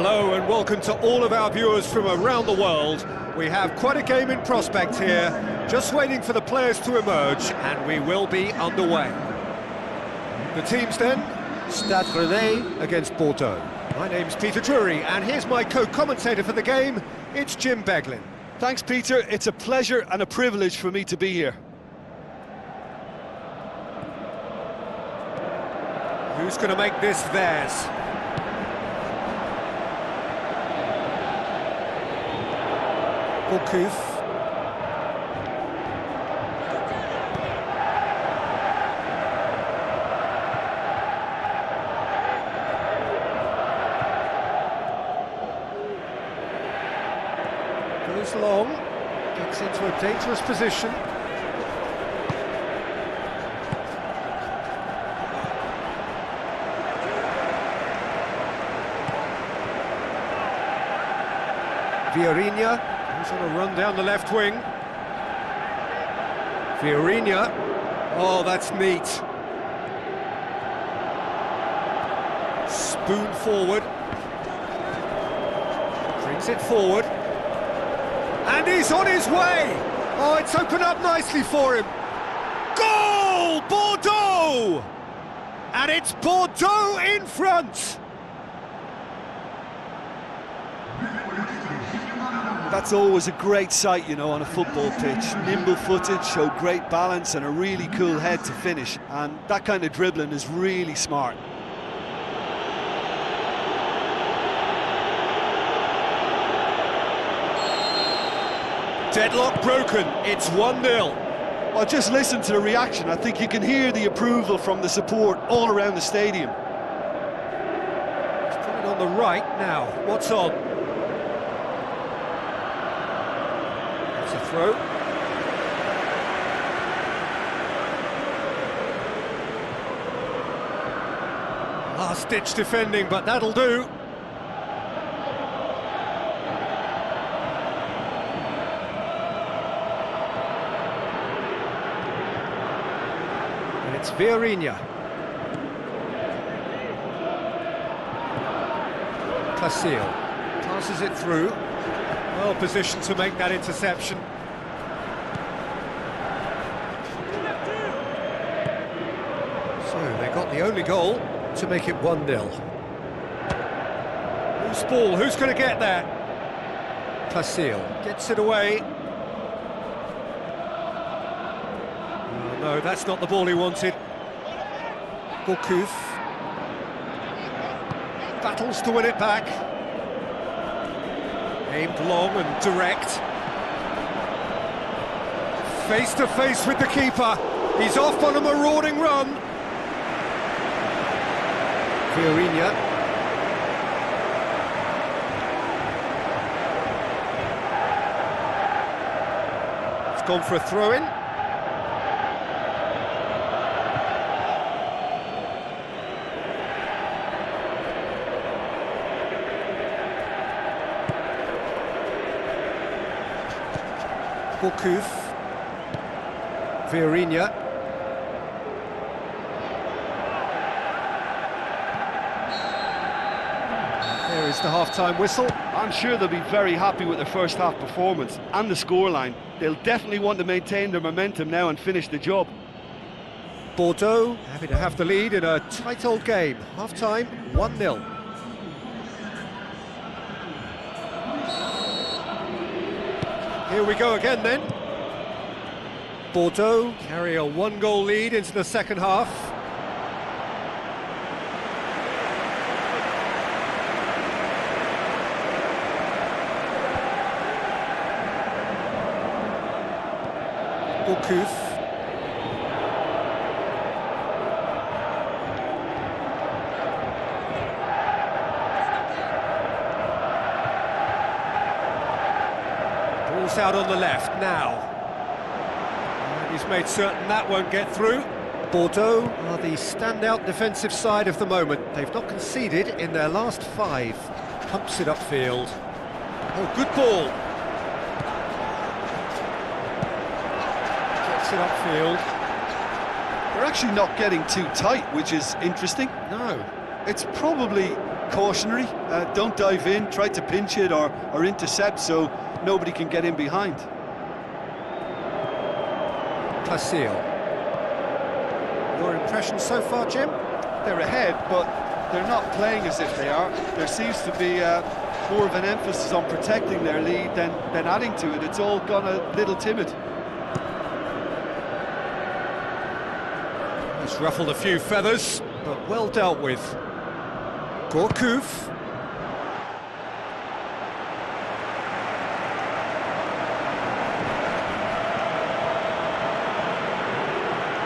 Hello and welcome to all of our viewers from around the world. We have quite a game in prospect here, just waiting for the players to emerge, and we will be underway. The teams then, Stade Rennais against Bordeaux. My name's Peter Drury, and here's my co-commentator for the game, it's Jim Beglin. Thanks, Peter. It's a pleasure and a privilege for me to be here. Who's going to make this theirs? Gourcuff. Goes long, gets into a dangerous position. Vieirinha, who's on a run down the left wing. Vieirinha, oh, that's neat. Spoon forward. Brings it forward. And he's on his way! Oh, it's opened up nicely for him. Goal! Bordeaux! And it's Bordeaux in front! That's always a great sight, you know, on a football pitch. Nimble-footed, showed great balance and a really cool head to finish. And that kind of dribbling is really smart. Deadlock broken, it's 1-0. Well, just listen to the reaction. I think you can hear the approval from the support all around the stadium. He's put it on the right now. What's on? It's a throw. Last-ditch defending, but that'll do. It's Vieirinha. Placille passes it through. Well positioned to make that interception. So they got the only goal to make it 1-0. Loose ball, who's going to get that? Placille gets it away. No, that's not the ball he wanted. Gourcuff battles to win it back. Aimed long and direct. Face to face with the keeper. He's off on a marauding run. Vieirinha. It's gone for a throw-in. Gourcuff, Vieirinha. There is the half-time whistle. I'm sure they'll be very happy with their first half performance and the scoreline. They'll definitely want to maintain their momentum now and finish the job. Bordeaux happy to have the lead in a tight old game. Half-time, 1-0. Here we go again then. Bordeaux carry a one-goal lead into the second half. Gourcuff. Ball's out on the left now. And he's made certain that won't get through. Bordeaux are the standout defensive side of the moment. They've not conceded in their last 5. Pumps it upfield. Oh, good ball. Gets it upfield. They're actually not getting too tight, which is interesting. No. It's probably cautionary. Don't dive in, try to pinch it or intercept so nobody can get in behind. Placille. Your impression so far, Jim? They're ahead, but they're not playing as if they are. There seems to be more of an emphasis on protecting their lead than adding to it. It's all gone a little timid. It's ruffled a few feathers, but well dealt with. Gourcuff.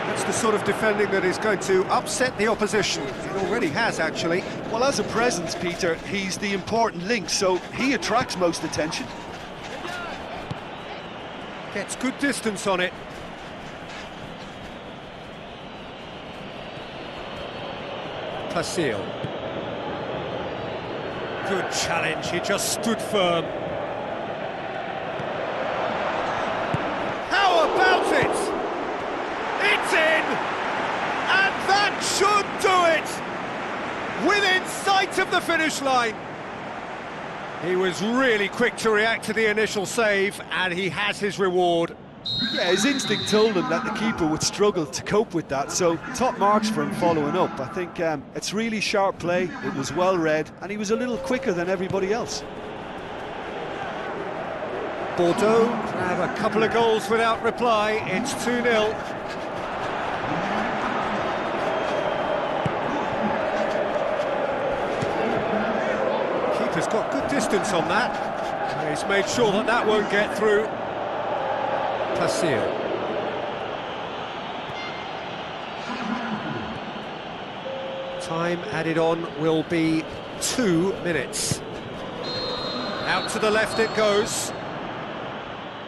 That's the sort of defending that is going to upset the opposition. It already has, actually. Well, as a presence, Peter, he's the important link, so he attracts most attention. Gets good distance on it. Placille. Good challenge, he just stood firm. How about it? It's in! And that should do it! Within sight of the finish line. He was really quick to react to the initial save, and he has his reward. Yeah, his instinct told him that the keeper would struggle to cope with that, so top marks for him following up. I think it's really sharp play, it was well read, and he was a little quicker than everybody else. Bordeaux have a couple of goals without reply, it's 2-0. Keeper's got good distance on that. He's made sure that that won't get through. Placille. Time added on will be 2 minutes. Out to the left it goes.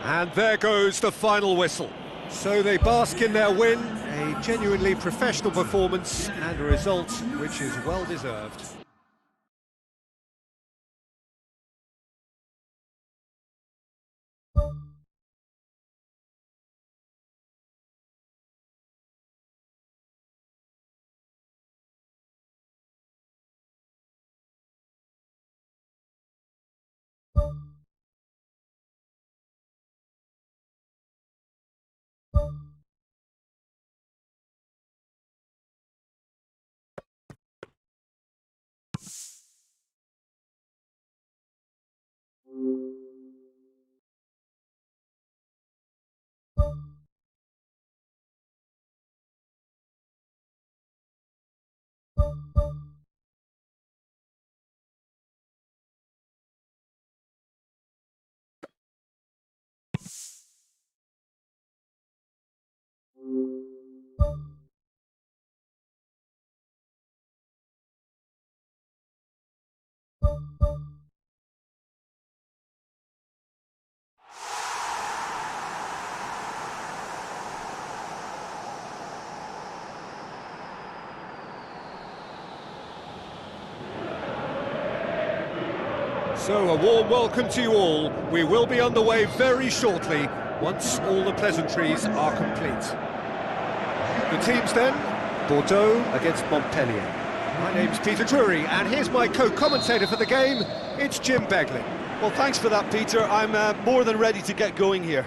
And there goes the final whistle. So they bask in their win, a genuinely professional performance and a result which is well deserved. So a warm welcome to you all. We will be underway very shortly once all the pleasantries are complete. The teams then, Bordeaux against Montpellier. My name's Peter Drury and here's my co-commentator for the game, it's Jim Begley. Well, thanks for that, Peter. I'm more than ready to get going here.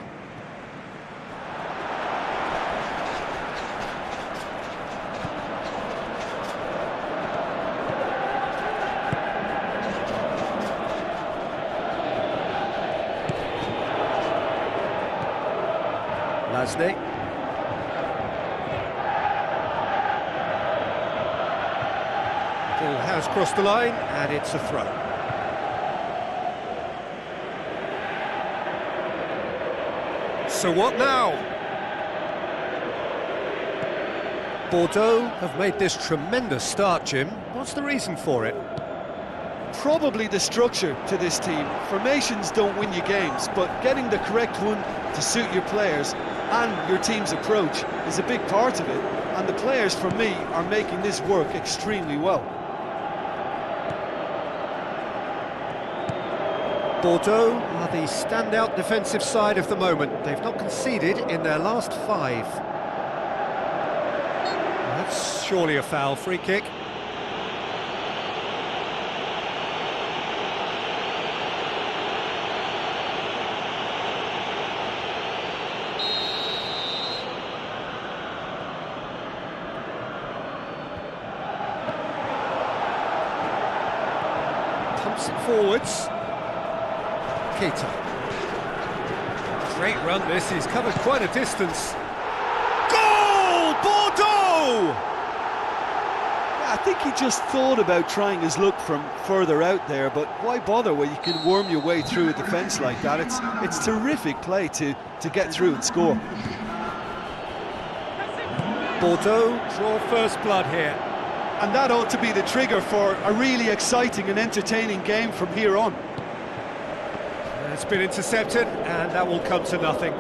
Lasney. Ball has crossed the line and it's a throw. So what now? Bordeaux have made this tremendous start, Jim. What's the reason for it? Probably the structure to this team. Formations don't win you games, but getting the correct one to suit your players and your team's approach is a big part of it, and the players, for me, are making this work extremely well. Bordeaux are the standout defensive side of the moment. They've not conceded in their last 5. That's surely a foul. Free kick. pass forwards. Keita. Great run this, he's covered quite a distance. Goal! Bordeaux! I think he just thought about trying his luck from further out there, but why bother when you can worm your way through a defence like that? It's terrific play to get through and score. Bordeaux draw first blood here. And that ought to be the trigger for a really exciting and entertaining game from here on. It's been intercepted, and that will come to nothing.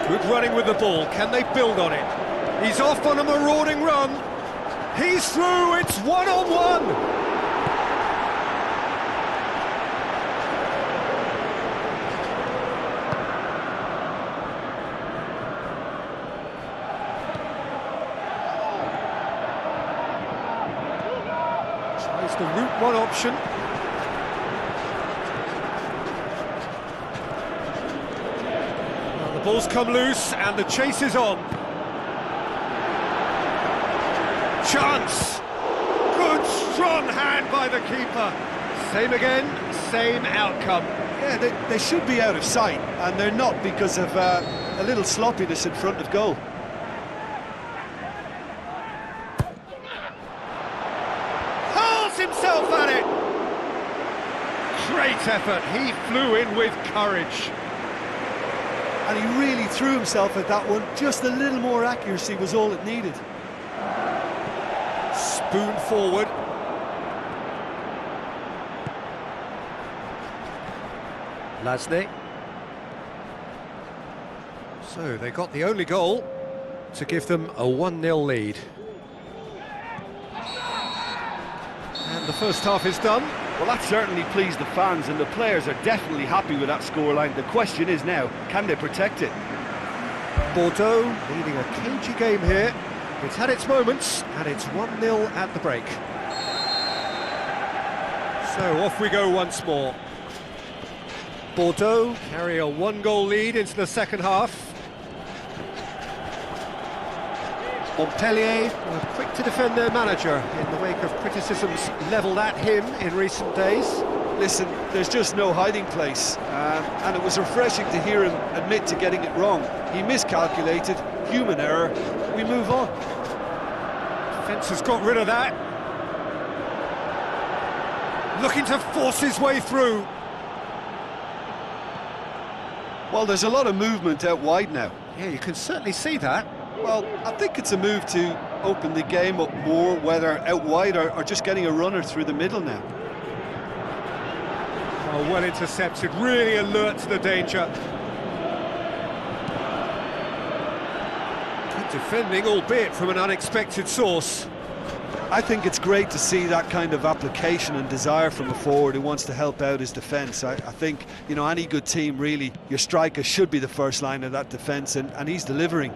Good running with the ball, can they build on it? He's off on a marauding run. He's through, it's one-on-one. Tries the route one option. Well, the ball's come loose and the chase is on. Chance! Good strong hand by the keeper. Same again, same outcome. Yeah, they should be out of sight, and they're not because of a little sloppiness in front of goal. Hurls himself at it! Great effort, he flew in with courage. And he really threw himself at that one. Just a little more accuracy was all it needed. Spoon forward. Lasney. So they got the only goal to give them a 1-0 lead. And the first half is done. Well, that certainly pleased the fans, and the players are definitely happy with that scoreline. The question is now, can they protect it? Bordeaux leading a cagey game here. It's had its moments, and it's 1-0 at the break. So off we go once more. Bordeaux carry a 1-goal lead into the second half. Montpellier were quick to defend their manager in the wake of criticisms levelled at him in recent days. Listen, there's just no hiding place, and it was refreshing to hear him admit to getting it wrong. He miscalculated, human error, we move on. Defence has got rid of that. Looking to force his way through. Well, there's a lot of movement out wide now. Yeah, you can certainly see that. Well, I think it's a move to open the game up more, whether out wide or just getting a runner through the middle now. Oh, well intercepted, really alert to the danger. Good defending, albeit from an unexpected source. I think it's great to see that kind of application and desire from a forward who wants to help out his defence. I think, you know, any good team, really, your striker should be the first line of that defence, and he's delivering.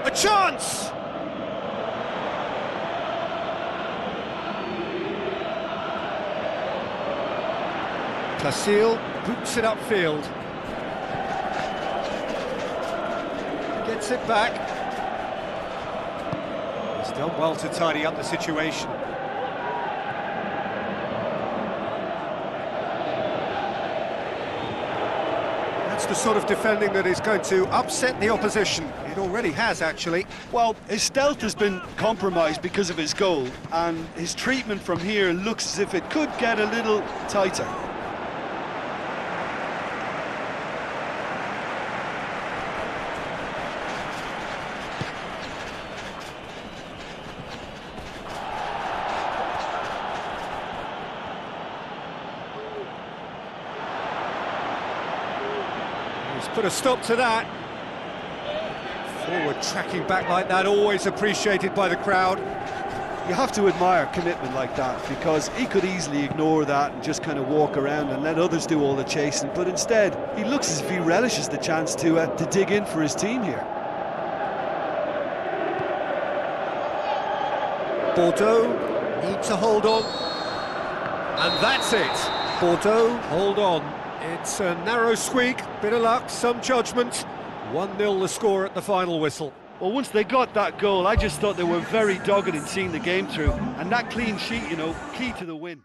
A chance! Placille boots it upfield. Gets it back. He's done well to tidy up the situation. That's the sort of defending that is going to upset the opposition. It already has, actually. Well, his stealth has been compromised because of his goal, and his treatment from here looks as if it could get a little tighter. He's put a stop to that. Forward tracking back like that, always appreciated by the crowd. You have to admire commitment like that, because he could easily ignore that and just kind of walk around and let others do all the chasing, but instead he looks as if he relishes the chance to dig in for his team here. Bordeaux need to hold on, and that's it. Bordeaux hold on. It's a narrow squeak, bit of luck, some judgment. 1-0 the score at the final whistle. Well, once they got that goal, I just thought they were very dogged in seeing the game through. And that clean sheet, key to the win.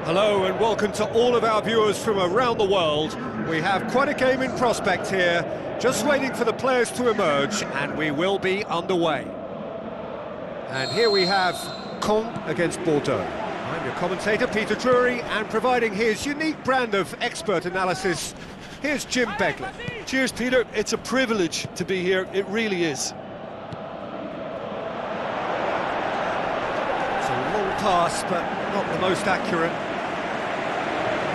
Hello and welcome to all of our viewers from around the world. We have quite a game in prospect here, just waiting for the players to emerge, and we will be underway. And here we have Caen against Bordeaux. I'm your commentator, Peter Drury, and providing his unique brand of expert analysis, here's Jim Begley. Cheers, Peter. It's a privilege to be here. It really is. It's a long pass, but not the most accurate.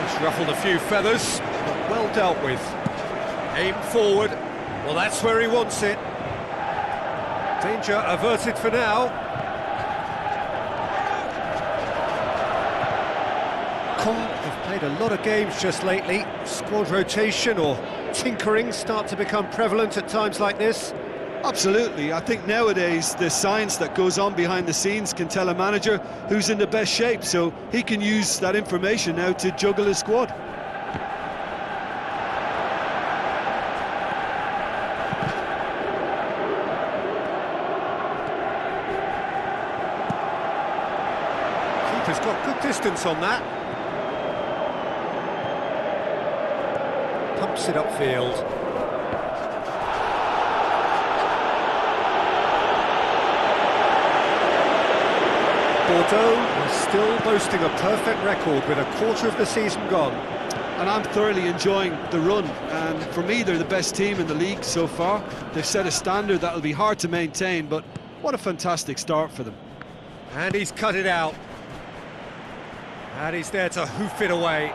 He's ruffled a few feathers, but well dealt with. Aim forward. Well, that's where he wants it. Danger averted for now. Caen have played a lot of games just lately. Squad rotation or tinkering start to become prevalent at times like this. Absolutely. I think nowadays the science that goes on behind the scenes can tell a manager who's in the best shape, so he can use that information now to juggle his squad. Keeper's got good distance on that. Pumps it upfield. Bordeaux is still boasting a perfect record with a quarter of the season gone. And I'm thoroughly enjoying the run, and for me they're the best team in the league so far. They've set a standard that'll be hard to maintain, but what a fantastic start for them. And he's cut it out. And he's there to hoof it away.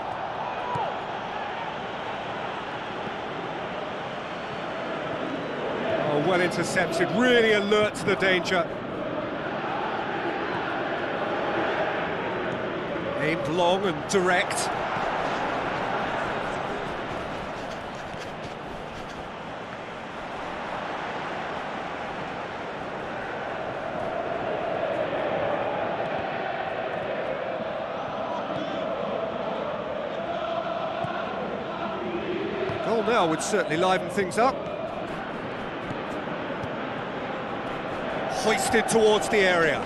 Oh, well intercepted, really alert to the danger. Aimed long and direct. A goal now would certainly liven things up. Hoisted towards the area.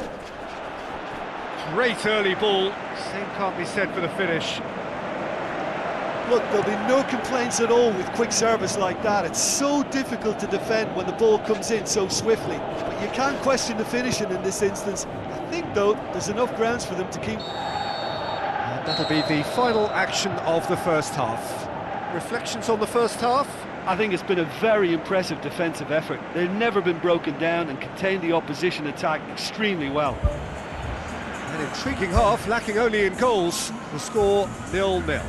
Great early ball. Same can't be said for the finish. Look, there'll be no complaints at all with quick service like that. It's so difficult to defend when the ball comes in so swiftly. But you can't question the finishing in this instance. I think, though, there's enough grounds for them to keep. And that'll be the final action of the first half. Reflections on the first half? I think it's been a very impressive defensive effort. They've never been broken down and contained the opposition attack extremely well. An intriguing half, lacking only in goals. The score 0-0.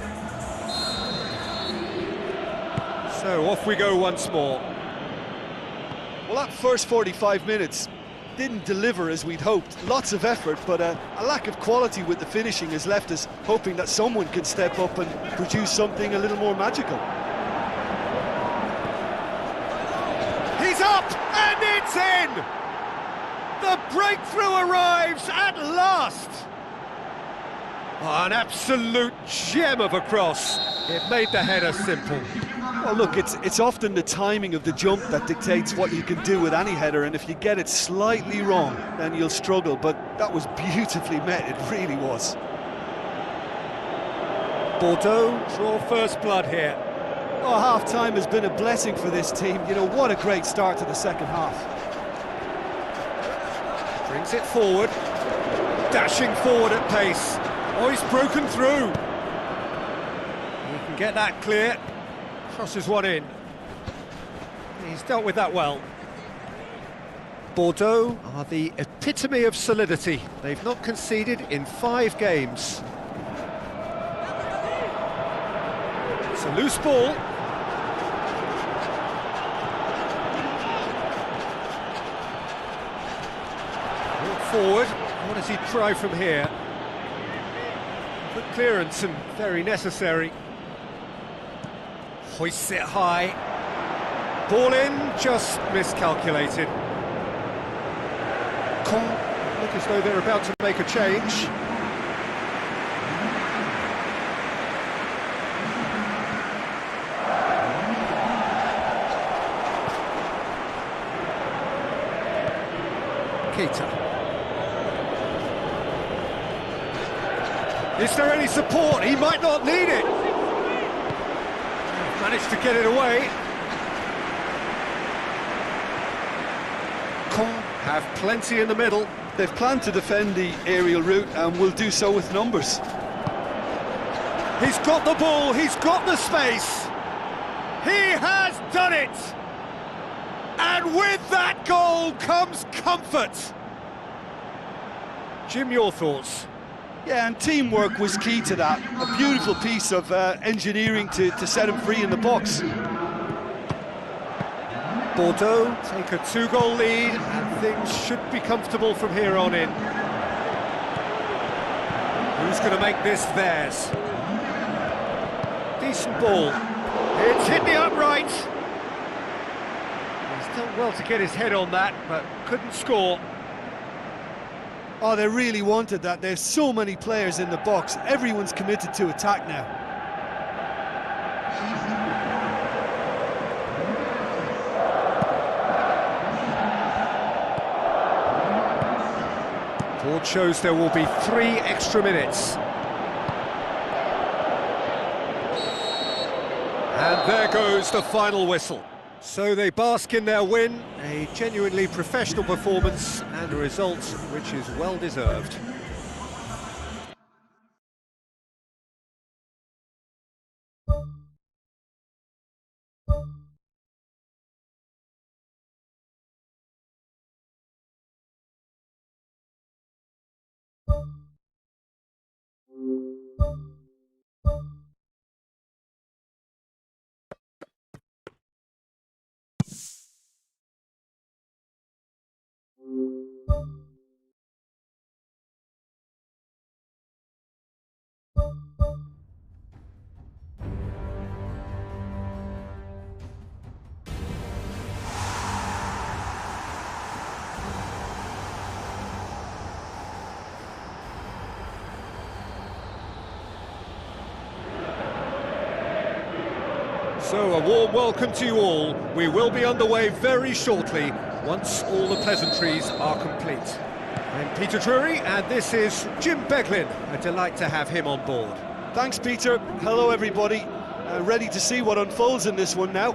So off we go once more. Well, that first 45 minutes didn't deliver as we'd hoped. Lots of effort, but a lack of quality with the finishing has left us hoping that someone can step up and produce something a little more magical. He's up and it's in! The breakthrough arrives at last! Oh, an absolute gem of a cross. It made the header simple. Well, look, it's often the timing of the jump that dictates what you can do with any header, and if you get it slightly wrong, then you'll struggle, but that was beautifully met, it really was. Bordeaux draw first blood here. Oh, half-time has been a blessing for this team. You know, what a great start to the second half. Brings it forward, dashing forward at pace. Oh, he's broken through. He can get that clear. Crosses one in. He's dealt with that well. Bordeaux are the epitome of solidity. They've not conceded in 5 games. It's a loose ball. Forward, what does he try from here? Good clearance and very necessary. Hoists it high. Ball in, just miscalculated. Look as though they're about to make a change. Keita. Is there any support? He might not need it. Managed to get it away. Have plenty in the middle. They've planned to defend the aerial route and will do so with numbers. He's got the ball, he's got the space. He has done it. And with that goal comes comfort. Jim, your thoughts? Yeah, and teamwork was key to that. A beautiful piece of engineering to set him free in the box. Bordeaux take a 2-goal lead and things should be comfortable from here on in. Who's going to make this theirs? Decent ball. It's hit the upright. He's done well to get his head on that, but couldn't score. Oh, they really wanted that. There's so many players in the box. Everyone's committed to attack now. Board shows there will be 3 extra minutes. And there goes the final whistle. So they bask in their win, a genuinely professional performance and a result which is well deserved. So a warm welcome to you all. We will be underway very shortly once all the pleasantries are complete. I'm Peter Drury and this is Jim Beglin. A delight to have him on board. Thanks, Peter. Hello, everybody. Ready to see what unfolds in this one now.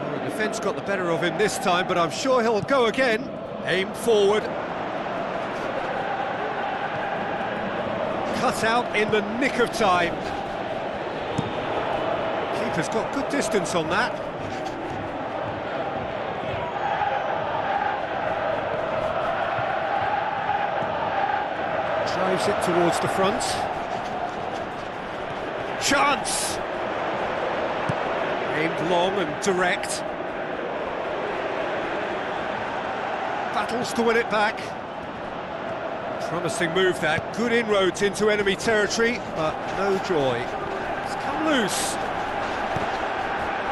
Well, the defence got the better of him this time, but I'm sure he'll go again. Aim forward. Cut out in the nick of time. Keeper's got good distance on that. Drives it towards the front. Chance! Aimed long and direct. Battles to win it back. Promising move that, good inroads into enemy territory, but no joy. It's come loose.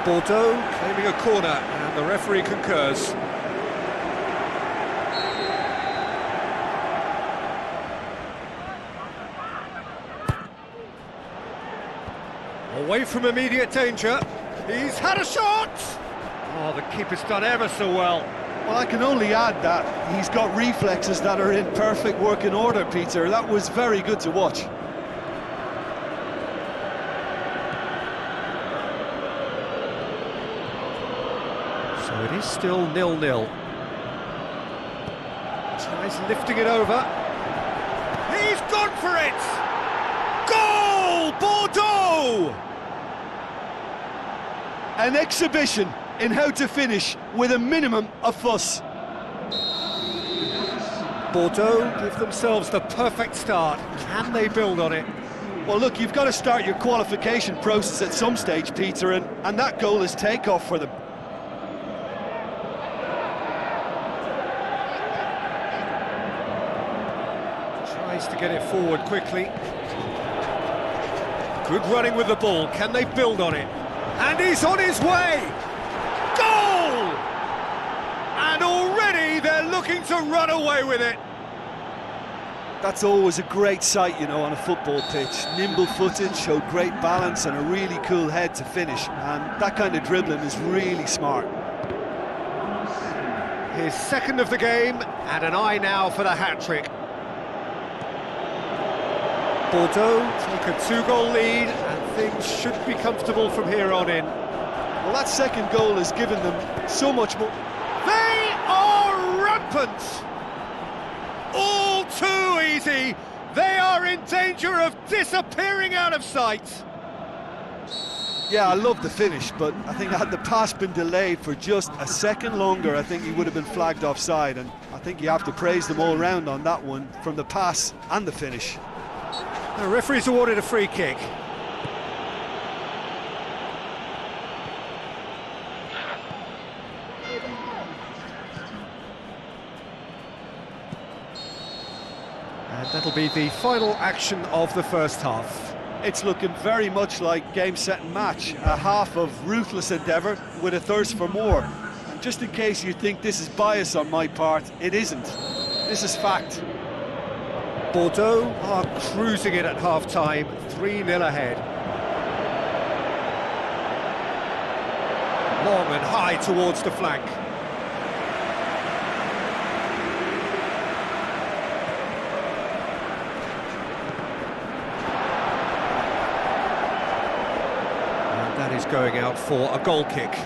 Bordeaux claiming a corner, and the referee concurs. Away from immediate danger. He's had a shot! Oh, the keeper's done ever so well. Well, I can only add that he's got reflexes that are in perfect working order, Peter. That was very good to watch. So it is still 0-0. Tries lifting it over. He's gone for it! Goal! Bordeaux! An exhibition in how to finish with a minimum of fuss. Bordeaux give themselves the perfect start. Can they build on it? Well, look, you've got to start your qualification process at some stage, Peter, and that goal is takeoff for them. Tries to get it forward quickly. Good running with the ball. Can they build on it? And he's on his way! Goal! And already they're looking to run away with it. That's always a great sight, you know, on a football pitch. Nimble-footed, showed great balance and a really cool head to finish. And that kind of dribbling is really smart. His second of the game, and an eye now for the hat-trick. Bordeaux take a two-goal lead, and things should be comfortable from here on in. Well, that second goal has given them so much more. They are rampant! All too easy. They are in danger of disappearing out of sight. Yeah, I love the finish, but I think had the pass been delayed for just a second longer, I think he would have been flagged offside, and I think you have to praise them all round on that one, from the pass and the finish. The referee's awarded a free kick. And that'll be the final action of the first half. It's looking very much like game, set and match. A half of ruthless endeavour with a thirst for more. And just in case you think this is bias on my part, it isn't. This is fact. Bordeaux are cruising it at half-time, 3-0 ahead. Long and high towards the flank. That is going out for a goal kick.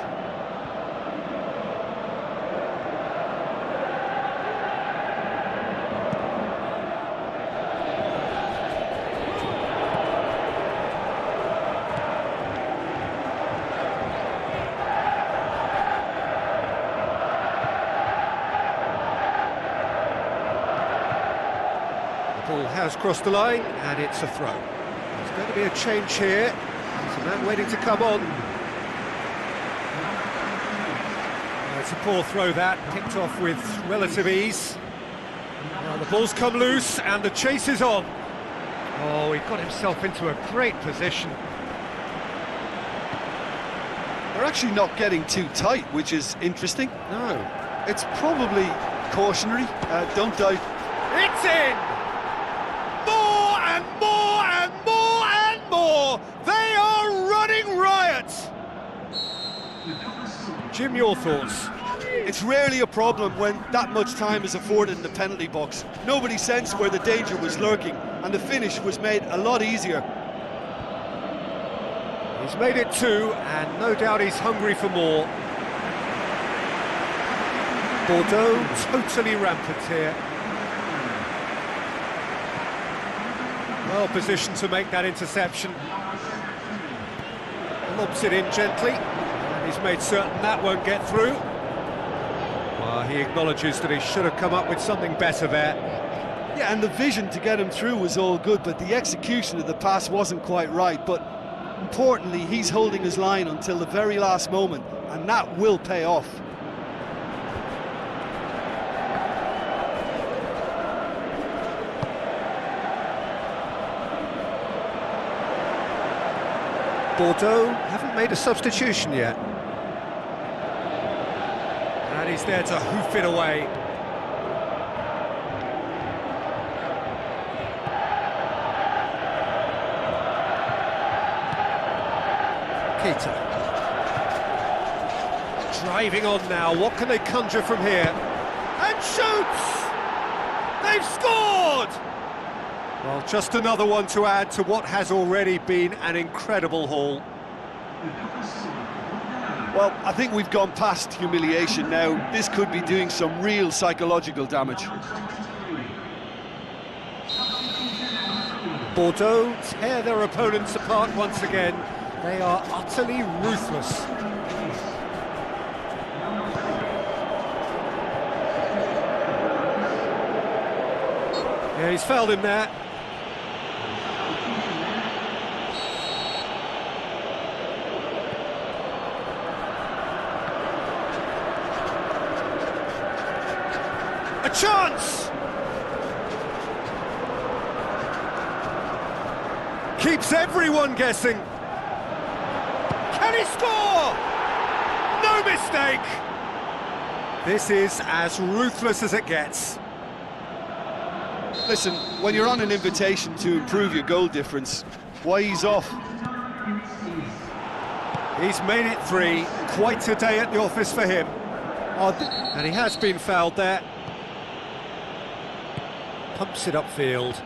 The ball has crossed the line, and it's a throw. There's going to be a change here. There's a man waiting to come on. It's a poor throw that, picked off with relative ease. Now the ball's come loose and the chase is on. Oh, he got himself into a great position. They're actually not getting too tight, which is interesting. No. It's probably cautionary, don't doubt. It's in! More and more and more and more! They are running riot! Jim, your thoughts? It's rarely a problem when that much time is afforded in the penalty box. Nobody sensed where the danger was lurking, and the finish was made a lot easier. He's made it two, and no doubt he's hungry for more. Bordeaux totally rampant here. Well positioned to make that interception. Lobs it in gently, and he's made certain that won't get through. Well, he acknowledges that he should have come up with something better there. Yeah, and the vision to get him through was all good, but the execution of the pass wasn't quite right. But importantly, he's holding his line until the very last moment, and that will pay off. Bordeaux haven't made a substitution yet. And he's there to hoof it away. Keita. Driving on now, what can they conjure from here? And shoots! They've scored! Well, just another one to add to what has already been an incredible haul. Well, I think we've gone past humiliation now. This could be doing some real psychological damage. Bordeaux tear their opponents apart once again. They are utterly ruthless. Yeah, he's fouled him there. A chance! Keeps everyone guessing. Can he score? No mistake! This is as ruthless as it gets. Listen, when you're on an invitation to improve your goal difference, why ease off? He's made it 3, quite a day at the office for him. And he has been fouled there. Pumps it upfield.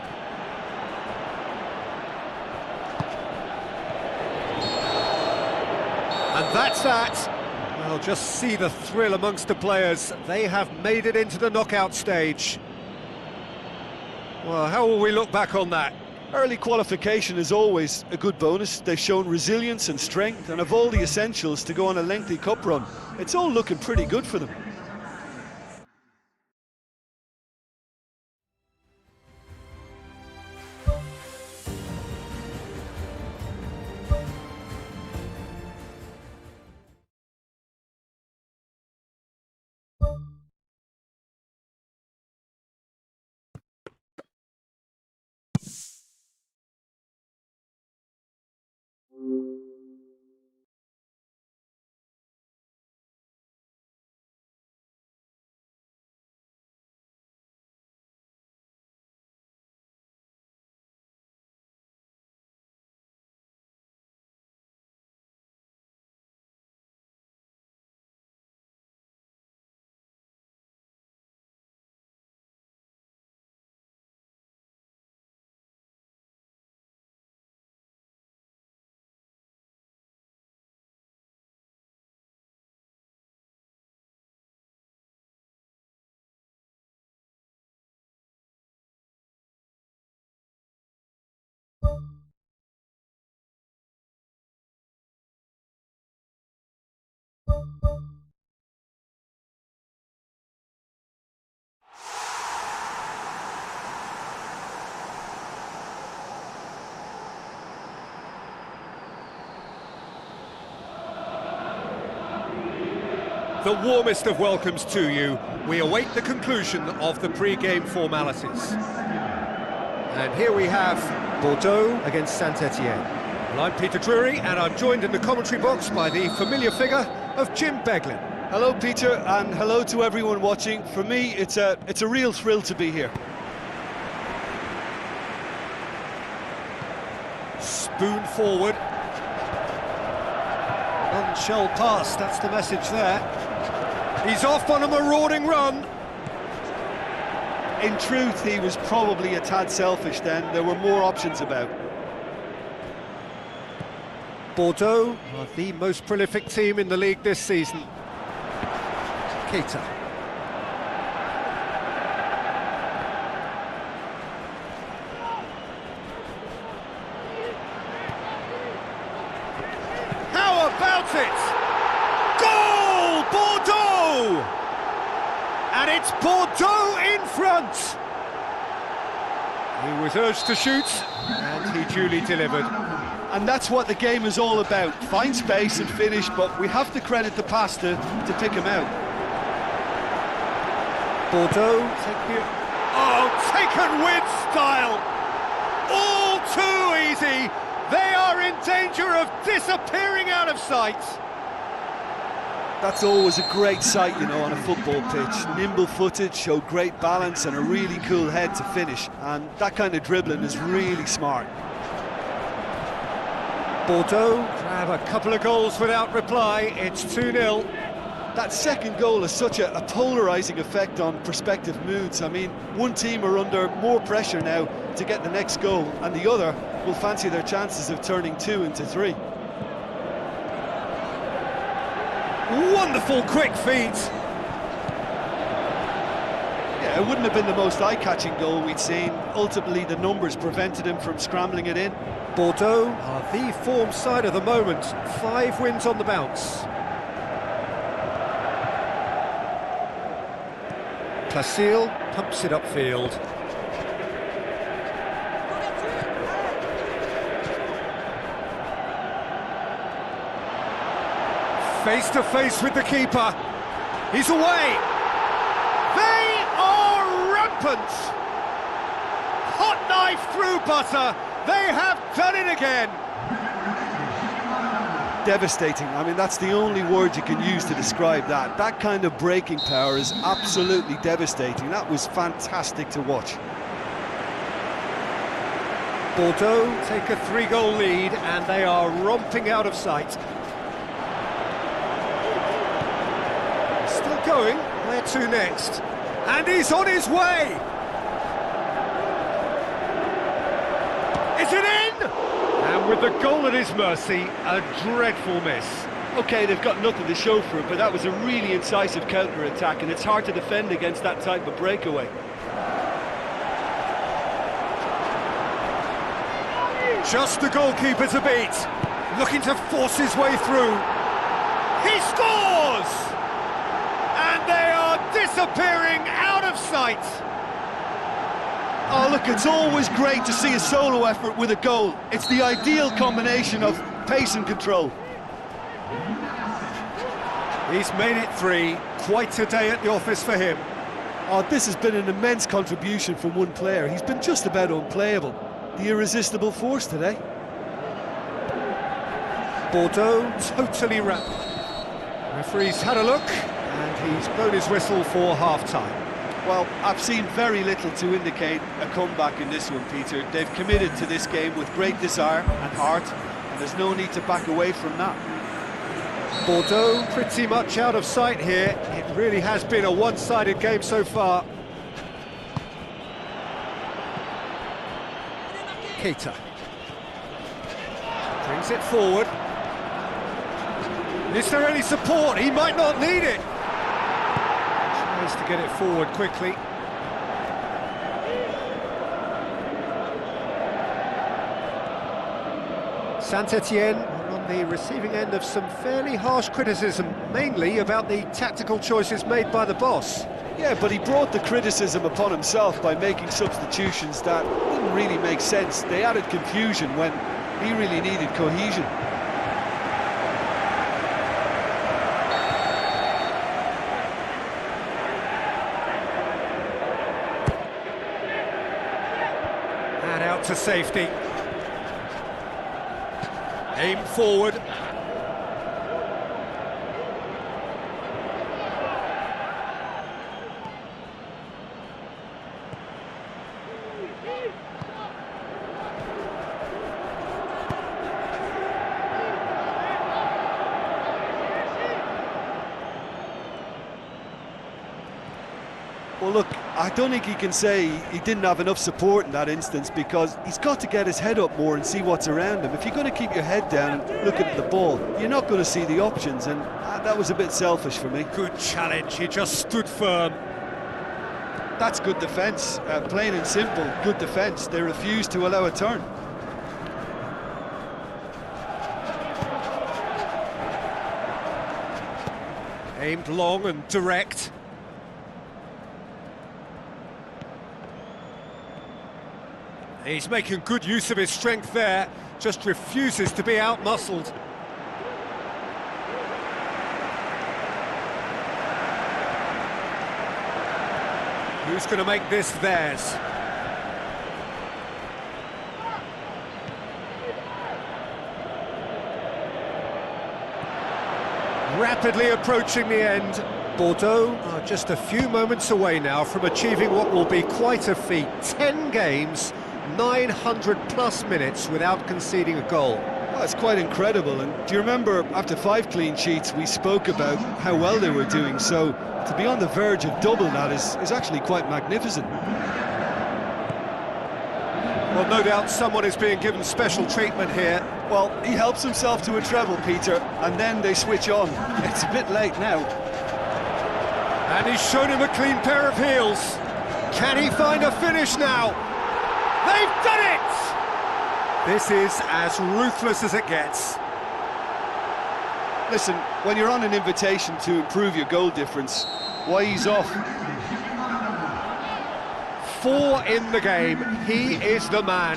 And that's that. Well, just see the thrill amongst the players. They have made it into the knockout stage. Well, how will we look back on that? Early qualification is always a good bonus. They've shown resilience and strength and have all the essentials to go on a lengthy cup run. It's all looking pretty good for them. The warmest of welcomes to you. We await the conclusion of the pre-game formalities. And here we have Bordeaux against Saint-Etienne. Well, I'm Peter Drury, and I'm joined in the commentary box by the familiar figure of Jim Beglin. Hello, Peter, and hello to everyone watching. For me, it's a real thrill to be here. Spoon forward. None shall pass, that's the message there. He's off on a marauding run. In truth, he was probably a tad selfish then. There were more options about. Bordeaux are the most prolific team in the league this season. Keita. How about it? Goal! Bordeaux! And it's Bordeaux in front! He was urged to shoot, and he duly delivered. And that's what the game is all about. Find space and finish, but we have to credit the pass to pick him out. Bordeaux, taken with style! All too easy! They are in danger of disappearing out of sight! That's always a great sight, you know, on a football pitch. Nimble-footed, show great balance and a really cool head to finish. And that kind of dribbling is really smart. Bordeaux grab a couple of goals without reply. It's 2-0. That second goal has such a polarising effect on prospective moods. I mean, one team are under more pressure now to get the next goal, and the other will fancy their chances of turning 2 into 3. Wonderful quick feet. Yeah, it wouldn't have been the most eye-catching goal we'd seen. Ultimately, the numbers prevented him from scrambling it in. Bordeaux are the form side of the moment. 5 wins on the bounce. Placille pumps it upfield. Face to face with the keeper. He's away. They are rampant. Hot knife through butter. They have done it again. Devastating. I mean, that's the only word you can use to describe that. That kind of breaking power is absolutely devastating. That was fantastic to watch. Bordeaux take a 3-goal lead and they are romping out of sight. Still going, where to next? And he's on his way! Is it in? And with the goal at his mercy, a dreadful miss. OK, they've got nothing to show for it, but that was a really incisive counter-attack, and it's hard to defend against that type of breakaway. Just the goalkeeper to beat, looking to force his way through. He scores! And they are disappearing out of sight. Oh, look, it's always great to see a solo effort with a goal. It's the ideal combination of pace and control. He's made it 3, quite a day at the office for him. Oh, this has been an immense contribution from one player. He's been just about unplayable. The irresistible force today. Bordeaux totally wrapped. Referee's had a look, and he's blown his whistle for half-time. Well, I've seen very little to indicate a comeback in this one, Peter. They've committed to this game with great desire and heart, and there's no need to back away from that. Bordeaux pretty much out of sight here. It really has been a one-sided game so far. Keita brings it forward. Is there any support? He might not need it. Tries to get it forward quickly. Saint-Étienne are on the receiving end of some fairly harsh criticism, mainly about the tactical choices made by the boss. Yeah, but he brought the criticism upon himself by making substitutions that didn't really make sense. They added confusion when he really needed cohesion. And out to safety. Aim forward. Well, look, I don't think he can say he didn't have enough support in that instance, because he's got to get his head up more and see what's around him. If you're going to keep your head down and looking at the ball, you're not going to see the options, and that was a bit selfish for me. Good challenge, he just stood firm. That's good defence, plain and simple, good defence. They refused to allow a turn. Aimed long and direct. He's making good use of his strength there, just refuses to be outmuscled. Who's going to make this theirs? Rapidly approaching the end. Bordeaux are just a few moments away now from achieving what will be quite a feat. 10 games, 900 plus minutes without conceding a goal. Well, it's quite incredible, and do you remember after 5 clean sheets we spoke about how well they were doing, so to be on the verge of double that is actually quite magnificent. Well, no doubt someone is being given special treatment here. Well, he helps himself to a treble, Peter, and then they switch on. It's a bit late now. And he's shown him a clean pair of heels. Can he find a finish now? They've done it! This is as ruthless as it gets. Listen, when you're on an invitation to improve your goal difference, why ease off? 4 in the game, he is the man.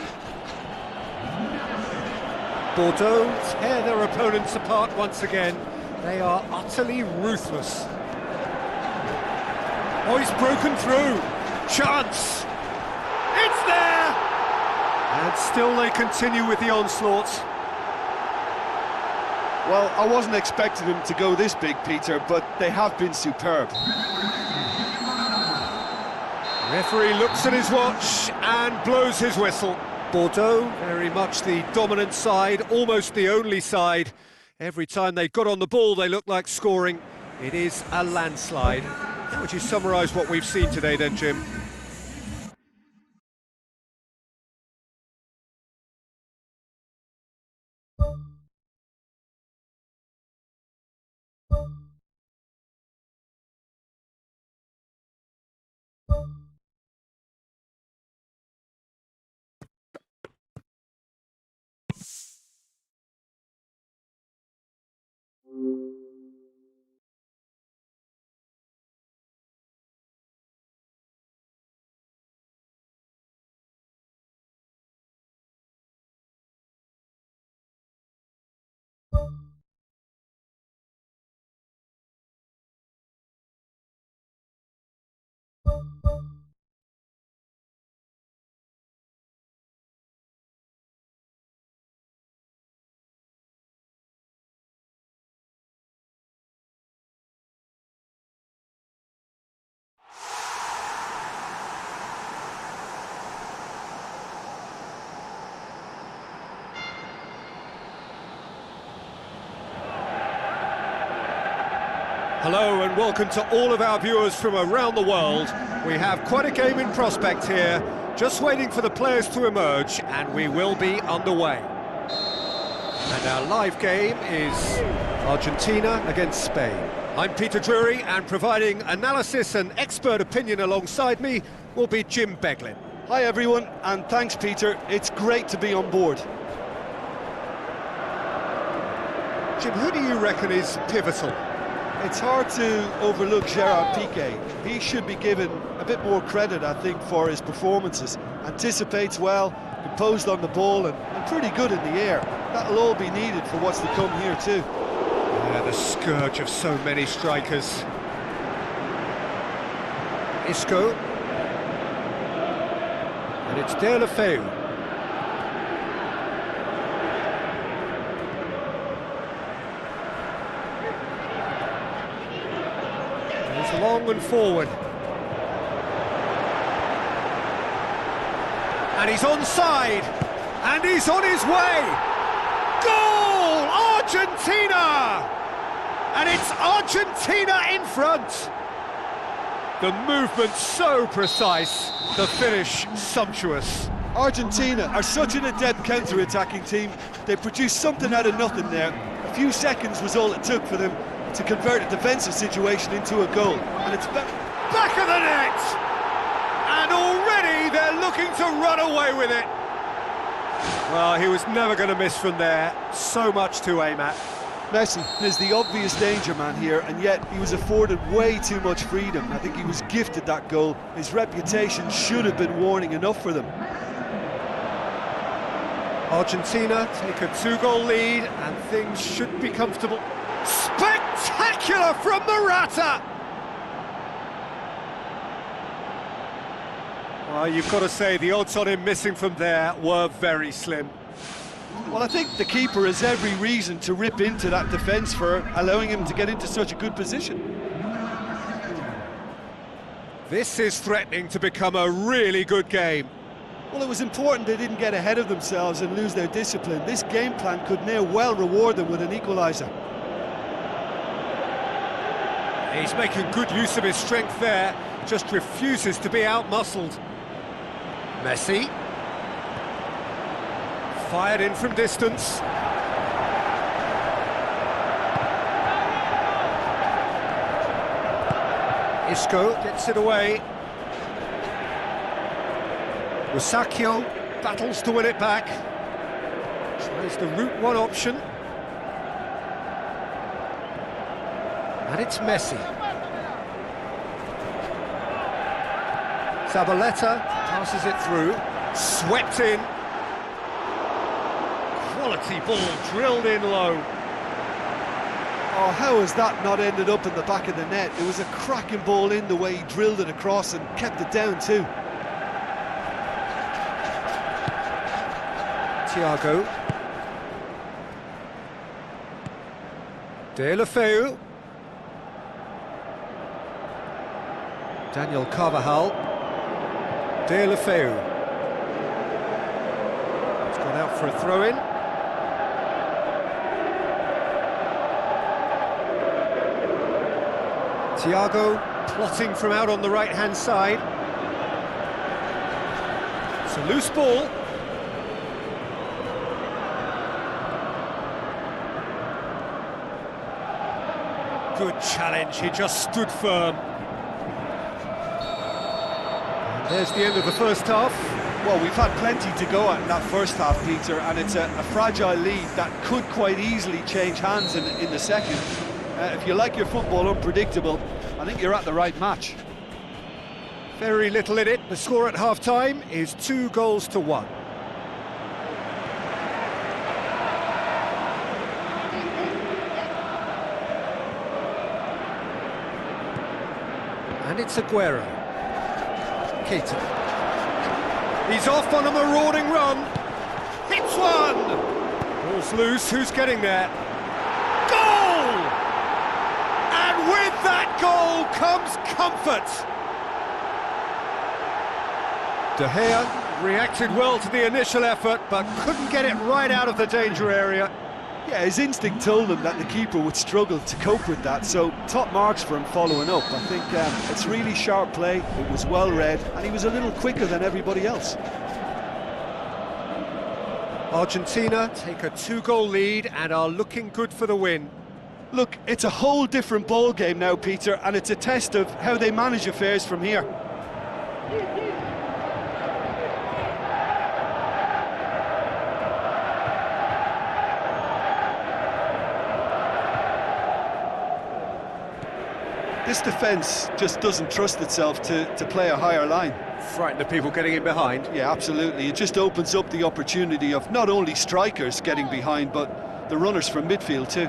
Bordeaux tear their opponents apart once again, They are utterly ruthless. Oh, he's broken through. Chance! It's there! And still they continue with the onslaughts. Well, I wasn't expecting them to go this big, Peter, but they have been superb. Referee looks at his watch and blows his whistle. Bordeaux, very much the dominant side, almost the only side. Every time they got on the ball, they looked like scoring. It is a landslide. How would you summarise what we've seen today then, Jim? Hello and welcome to all of our viewers from around the world. We have quite a game in prospect here, just waiting for the players to emerge, and we will be underway. And our live game is Argentina against Spain. I'm Peter Drury, and providing analysis and expert opinion alongside me will be Jim Beglin. Hi everyone, and thanks Peter, it's great to be on board. Jim, who do you reckon is pivotal? It's hard to overlook Gerard Piqué. He should be given a bit more credit, I think, for his performances. Anticipates well, composed on the ball, and pretty good in the air. That'll all be needed for what's to come here too. Yeah, the scourge of so many strikers. Isco. And it's De La Feu. Long and forward. And he's onside. And he's on his way. Goal! Argentina! And it's Argentina in front. The movement so precise, the finish sumptuous. Argentina are such an adept counter-attacking team. They produced something out of nothing there. A few seconds was all it took for them to convert a defensive situation into a goal, and it's back of the net, and already they're looking to run away with it. Well, he was never going to miss from there. So much to aim at. Messi is the obvious danger man here, and yet he was afforded way too much freedom. I think he was gifted that goal. His reputation should have been warning enough for them. Argentina take a 2-goal lead, and things should be comfortable. Spectacular from Morata! Well, you've got to say the odds on him missing from there were very slim. Well, I think the keeper has every reason to rip into that defence for allowing him to get into such a good position. This is threatening to become a really good game. Well, it was important they didn't get ahead of themselves and lose their discipline. This game plan could now well reward them with an equaliser. He's making good use of his strength there, just refuses to be out-muscled. Messi. Fired in from distance. Isco gets it away. Rusacchio battles to win it back. Tries the route one option. And it's Messi. Zabaleta passes it through. Swept in. Quality ball drilled in low. Oh, how has that not ended up in the back of the net? It was a cracking ball in the way he drilled it across and kept it down too. Thiago. Deulofeu. Daniel Carvajal. Deulofeu. It's gone out for a throw-in. Thiago plotting from out on the right-hand side. It's a loose ball. Good challenge, he just stood firm. And there's the end of the first half. Well, we've had plenty to go at in that first half, Peter, and it's a fragile lead that could quite easily change hands in the second. If you like your football unpredictable, I think you're at the right match. Very little in it. The score at half-time is 2-1. And it's Aguero. Keita. He's off on a marauding run. Hits one! Ball's loose, who's getting there? Goal! And with that goal comes comfort. De Gea reacted well to the initial effort, but couldn't get it right out of the danger area. Yeah, his instinct told him that the keeper would struggle to cope with that, so top marks for him following up. I think it's really sharp play, it was well read, and he was a little quicker than everybody else. Argentina take a 2-goal lead and are looking good for the win. Look, it's a whole different ball game now, Peter, and it's a test of how they manage affairs from here. This defence just doesn't trust itself to play a higher line. Frightened of people getting in behind. Yeah, absolutely. It just opens up the opportunity of not only strikers getting behind, but the runners from midfield too.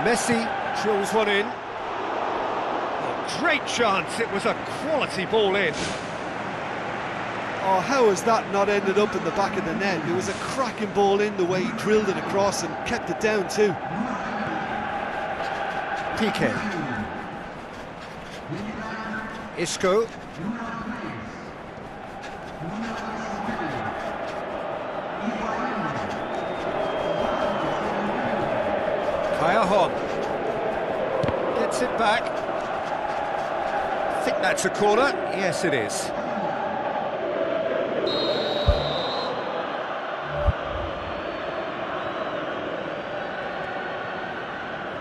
Messi drills one in. Oh, great chance, it was a quality ball in. Oh, how has that not ended up in the back of the net? It was a cracking ball in the way he drilled it across and kept it down too. Piqué. Isco. Kaya gets it back. I think that's a corner. Yes, it is.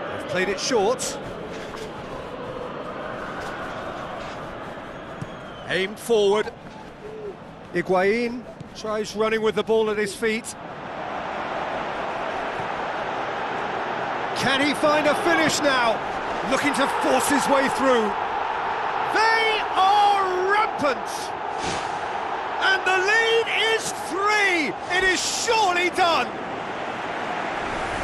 They've played it short. Aimed forward. Higuain tries running with the ball at his feet. Can he find a finish now? Looking to force his way through. They are rampant! And the lead is 3! It is surely done!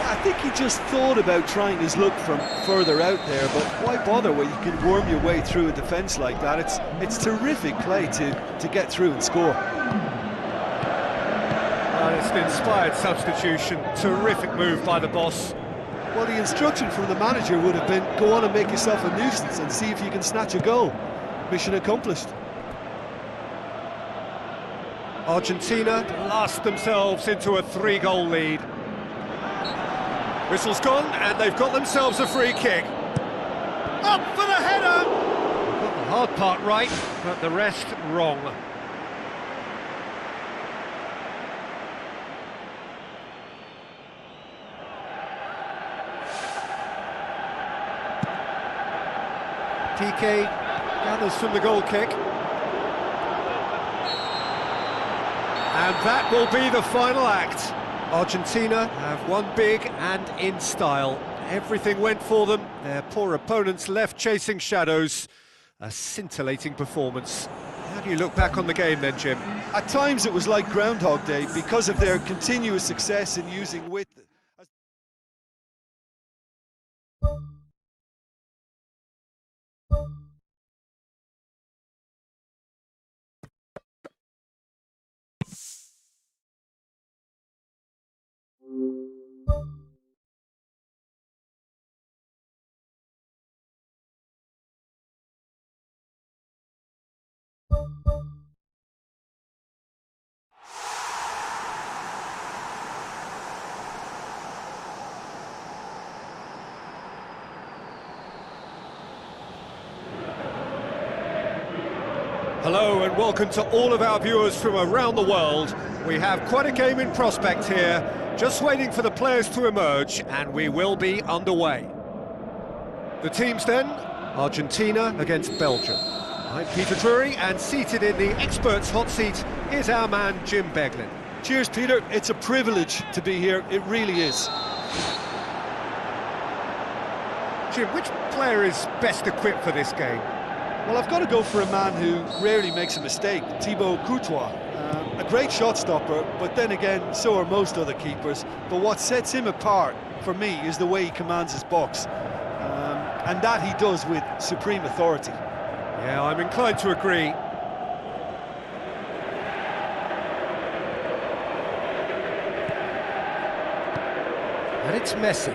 I think he just thought about trying his luck from further out there, but why bother when you can worm your way through a defence like that? It's terrific play to get through and score. And it's an inspired substitution. Terrific move by the boss. Well, the instruction from the manager would have been, go on and make yourself a nuisance and see if you can snatch a goal. Mission accomplished. Argentina blast themselves into a 3-goal lead. Whistle's gone, and they've got themselves a free kick. Up for the header! Got the hard part right, but the rest wrong. Piqué gathers from the goal kick. And that will be the final act. Argentina have won big and in style. Everything went for them. Their poor opponents left chasing shadows. A scintillating performance. How do you look back on the game then, Jim? At times it was like Groundhog Day because of their continuous success in using width. Hello and welcome to all of our viewers from around the world. We have quite a game in prospect here, just waiting for the players to emerge, and we will be underway. The teams then, Argentina against Belgium. I'm Peter Drury, and seated in the experts' hot seat is our man Jim Beglin. Cheers, Peter. It's a privilege to be here. It really is. Jim, which player is best equipped for this game? Well, I've got to go for a man who rarely makes a mistake, Thibaut Courtois. A great shot stopper, but then again, so are most other keepers. But what sets him apart, for me, is the way he commands his box. And that he does with supreme authority. Yeah, I'm inclined to agree. And it's Messi.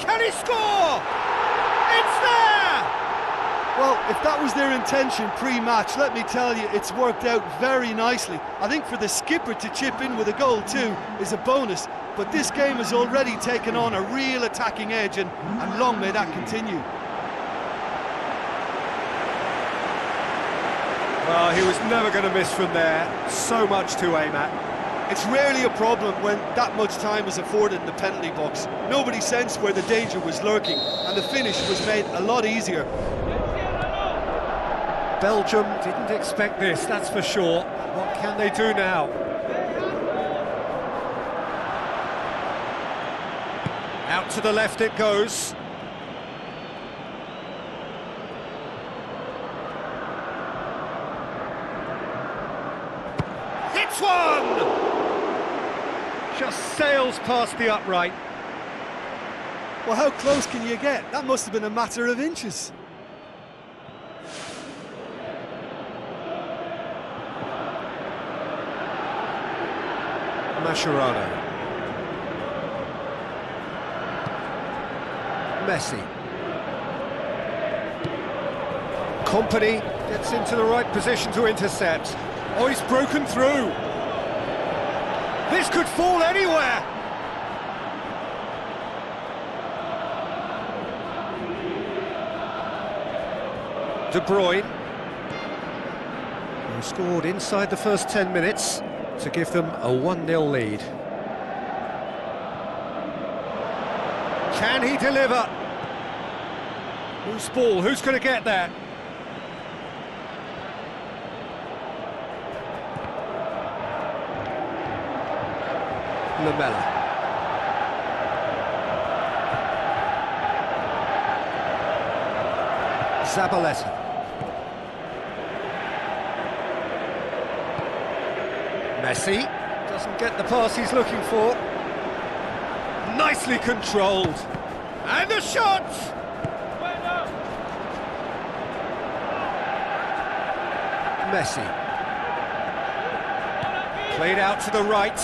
Can he score? It's there! Well, if that was their intention pre-match, let me tell you, it's worked out very nicely. I think for the skipper to chip in with a goal too is a bonus, but this game has already taken on a real attacking edge, and long may that continue. Well, he was never going to miss from there. So much to aim at. It's rarely a problem when that much time is afforded in the penalty box. Nobody sensed where the danger was lurking, and the finish was made a lot easier. Belgium didn't expect this, that's for sure. What can they do now? Out to the left it goes. Hits one! Just sails past the upright. Well, how close can you get? That must have been a matter of inches. Mascherano. Messi. Company gets into the right position to intercept. Oh, he's broken through. This could fall anywhere. De Bruyne. Who scored inside the first 10 minutes to give them a 1-0 lead. Can he deliver? Who's ball? Who's going to get there? Lamela. Zabaleta. Messi doesn't get the pass he's looking for. Nicely controlled. And the shot! Messi. Played out to the right.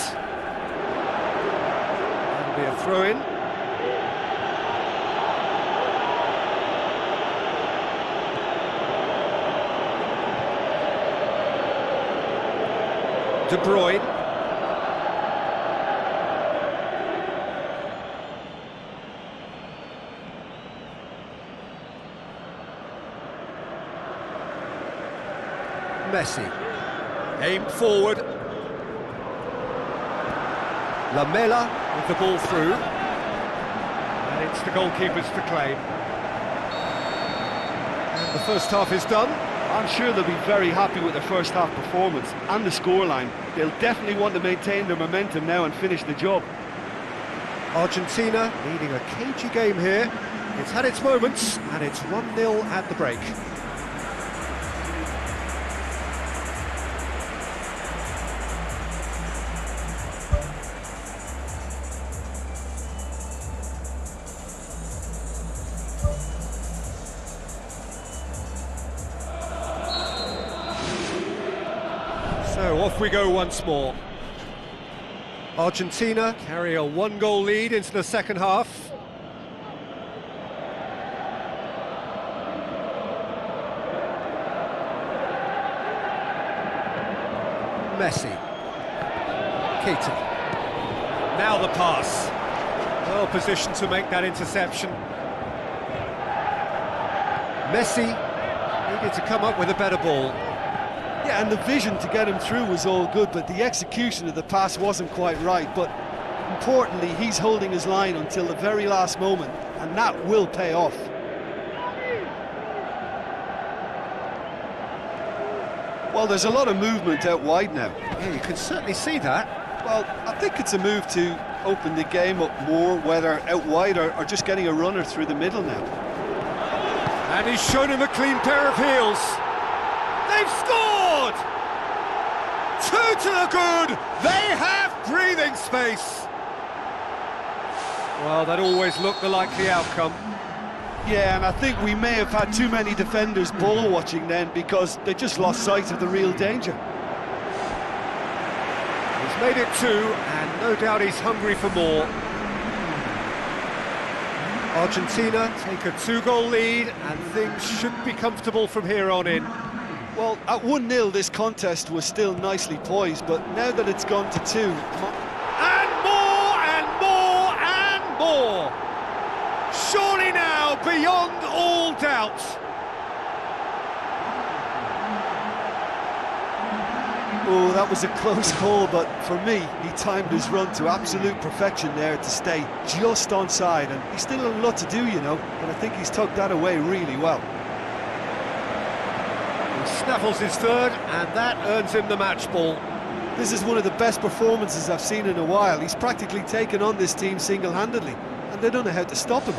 That'll be a throw-in. De Bruyne. Messi. Aimed forward. Lamela with the ball through. And it's the goalkeepers to claim. And the first half is done. I'm sure they'll be very happy with their first half performance and the scoreline. They'll definitely want to maintain their momentum now and finish the job. Argentina leading a cagey game here. It's had its moments, and it's 1-0 at the break. So off we go once more. Argentina carry a 1-goal lead into the second half. Messi. Keita. Now the pass. Well positioned to make that interception. Messi needed to come up with a better ball. Yeah, and the vision to get him through was all good, but the execution of the pass wasn't quite right. But importantly, he's holding his line until the very last moment, and that will pay off. Well, there's a lot of movement out wide now. Yeah, you can certainly see that. Well, I think it's a move to open the game up more, whether out wide or just getting a runner through the middle now. And he's shown him a clean pair of heels. They've scored! 2 to the good! They have breathing space! Well, that always looked the likely outcome. Yeah, and I think we may have had too many defenders ball watching then, because they just lost sight of the real danger. He's made it 2, and no doubt he's hungry for more. Argentina take a 2-goal lead, and things should be comfortable from here on in. Well, at 1-0 this contest was still nicely poised, but now that it's gone to 2... And more, and more, and more! Surely now, beyond all doubt. Oh, that was a close call, but for me, he timed his run to absolute perfection there to stay just onside, and he's still a lot to do, you know, but I think he's tucked that away really well. He snaffles his third, and that earns him the match ball. This is one of the best performances I've seen in a while. He's practically taken on this team single-handedly, and they don't know how to stop him.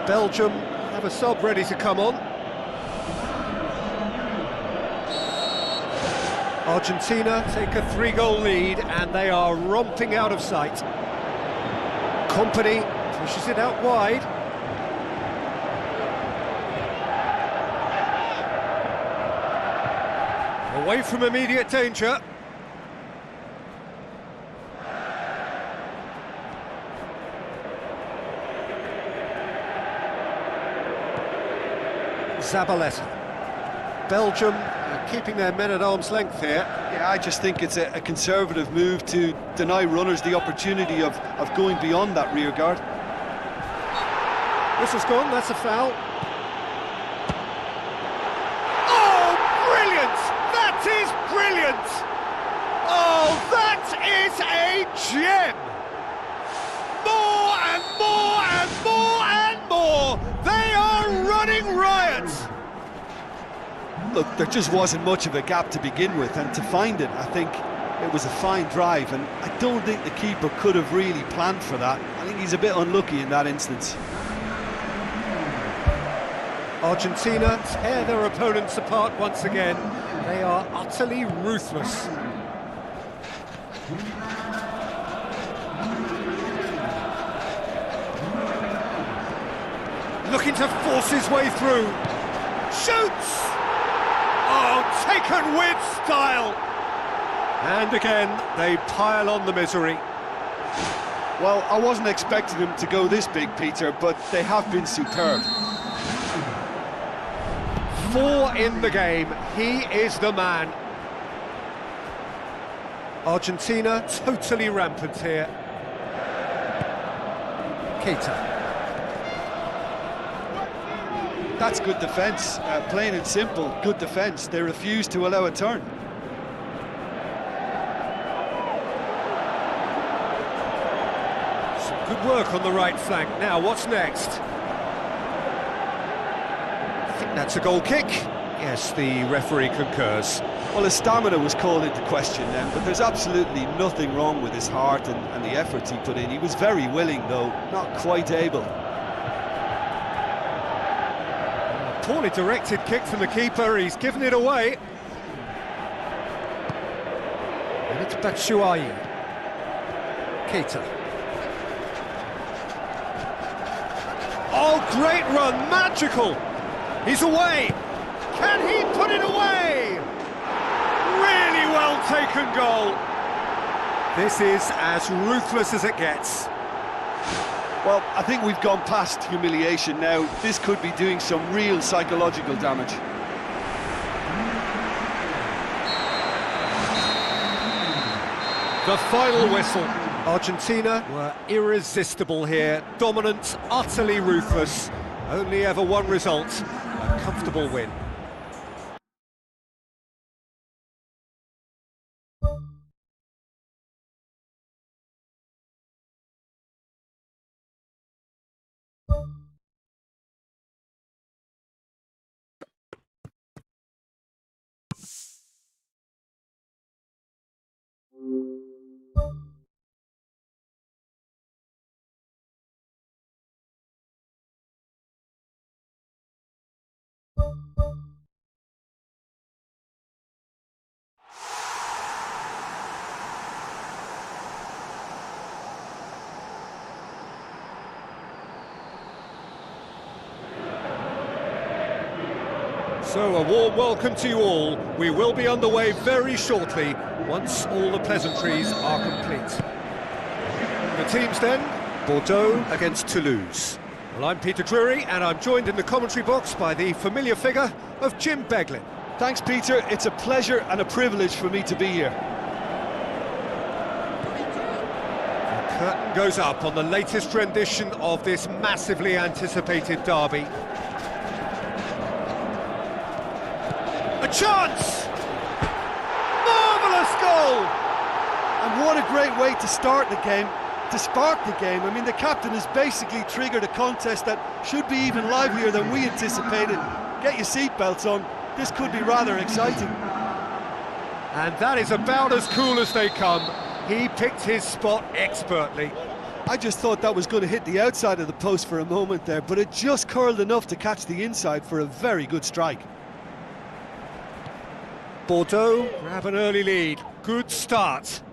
Belgium have a sub ready to come on. Argentina take a 3-goal lead, and they are romping out of sight. Company pushes it out wide. Away from immediate danger. Zabaleta. Belgium keeping their men at arm's length here. Yeah, I just think it's a conservative move to deny runners the opportunity of going beyond that rear guard. This has gone, that's a foul. Oh, brilliant! That is brilliant! Oh, that is a gem! More and more and more and more! They are running riot! Look, there just wasn't much of a gap to begin with, and to find it, I think it was a fine drive, and I don't think the keeper could have really planned for that. I think he's a bit unlucky in that instance. Argentina tear their opponents apart once again. They are utterly ruthless. Looking to force his way through. Shoots! Oh, taken with style! And again, they pile on the misery. Well, I wasn't expecting them to go this big, Peter, but they have been superb. 4 in the game, he is the man. Argentina totally rampant here. Keita. That's good defence, plain and simple, good defence. They refuse to allow a turn. Some good work on the right flank. Now, what's next? I think that's a goal kick. Yes, the referee concurs. Well, his stamina was called into question then, but there's absolutely nothing wrong with his heart and the efforts he put in. He was very willing, though, not quite able. poorly directed kick from the keeper, he's given it away. And it's Batshuayi. Keita. Oh, great run, magical! He's away! Can he put it away? Really well taken goal. This is as ruthless as it gets. Well, I think we've gone past humiliation now. This could be doing some real psychological damage. The final whistle. Argentina were irresistible here, dominant, utterly ruthless. Only ever one result, a comfortable win. So a warm welcome to you all. We will be underway very shortly, once all the pleasantries are complete. The teams then, Bordeaux against Toulouse. Well, I'm Peter Drury, and I'm joined in the commentary box by the familiar figure of Jim Beglin. Thanks, Peter. It's a pleasure and a privilege for me to be here. The curtain goes up on the latest rendition of this massively anticipated derby. A chance! Marvellous goal! And what a great way to start the game, to spark the game. I mean, the captain has basically triggered a contest that should be even livelier than we anticipated. Get your seatbelts on, this could be rather exciting. And that is about as cool as they come. He picked his spot expertly. I just thought that was going to hit the outside of the post for a moment there, but it just curled enough to catch the inside for a very good strike. Bordeaux grab an early lead. Good start.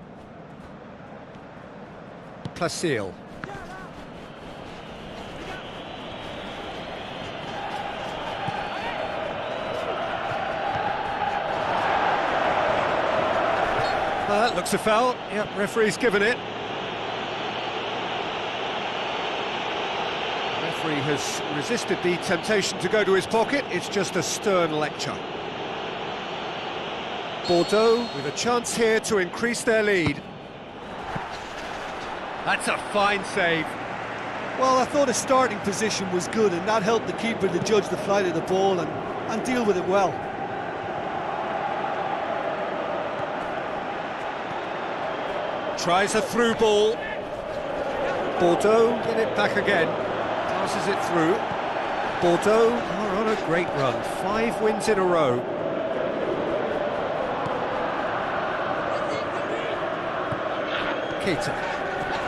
Placille. That looks a foul. Yep, referee's given it. Referee has resisted the temptation to go to his pocket. It's just a stern lecture. Bordeaux with a chance here to increase their lead. That's a fine save. Well, I thought his starting position was good, and that helped the keeper to judge the flight of the ball and deal with it well. Tries a through ball. Bordeaux get it back again. Passes it through. Bordeaux are on a great run. 5 wins in a row. Keita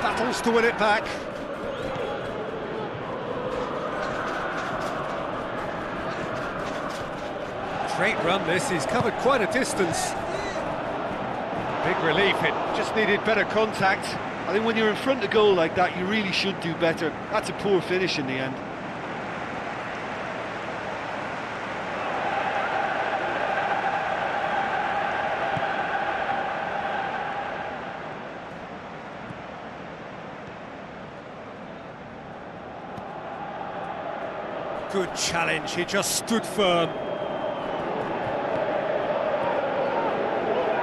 battles to win it back. Great run this, he's covered quite a distance. Big relief, it just needed better contact. I think when you're in front of goal like that, you really should do better. That's a poor finish in the end. Good challenge, he just stood firm.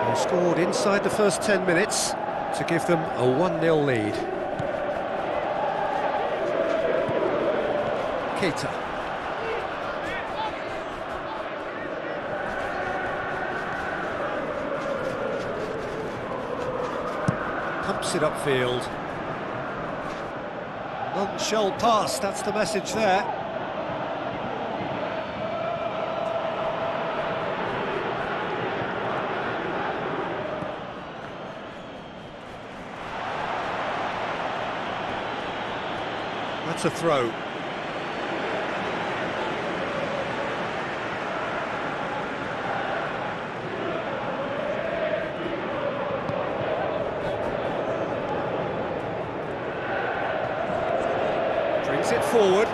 They scored inside the first 10 minutes to give them a 1-0 lead. Keita. Pumps it upfield. None shall pass, that's the message there. That's a throw. forward.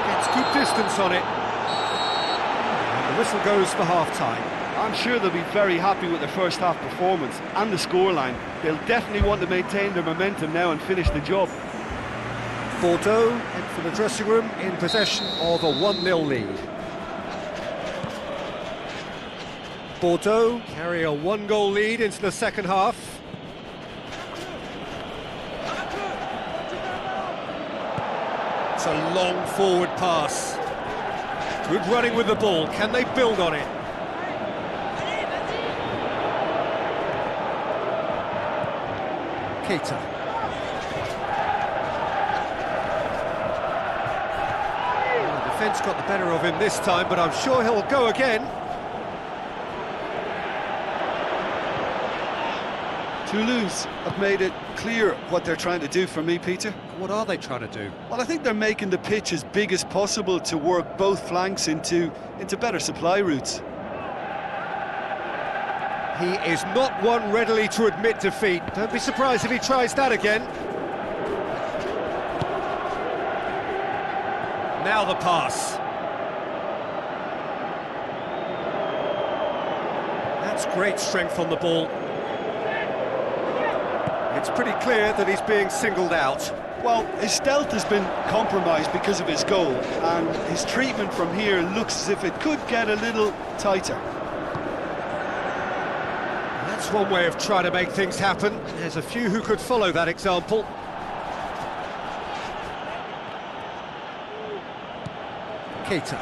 Gets good distance on it. And the whistle goes for half-time. I'm sure they'll be very happy with their first half performance and the scoreline. They'll definitely want to maintain their momentum now and finish the job. Bordeaux head for the dressing room in possession of a 1-0 lead. Bordeaux carry a 1-goal lead into the second half. It's a long forward pass. Good running with the ball. Can they build on it? Keita. Well, the defence got the better of him this time, but I'm sure he'll go again. Toulouse have made it clear what they're trying to do for me, Peter. What are they trying to do? Well, I think they're making the pitch as big as possible to work both flanks into better supply routes. He is not one readily to admit defeat. Don't be surprised if he tries that again. Now the pass. That's great strength on the ball. It's pretty clear that he's being singled out. Well, his stealth has been compromised because of his goal, and his treatment from here looks as if it could get a little tighter. That's one way of trying to make things happen. There's a few who could follow that example. Keita.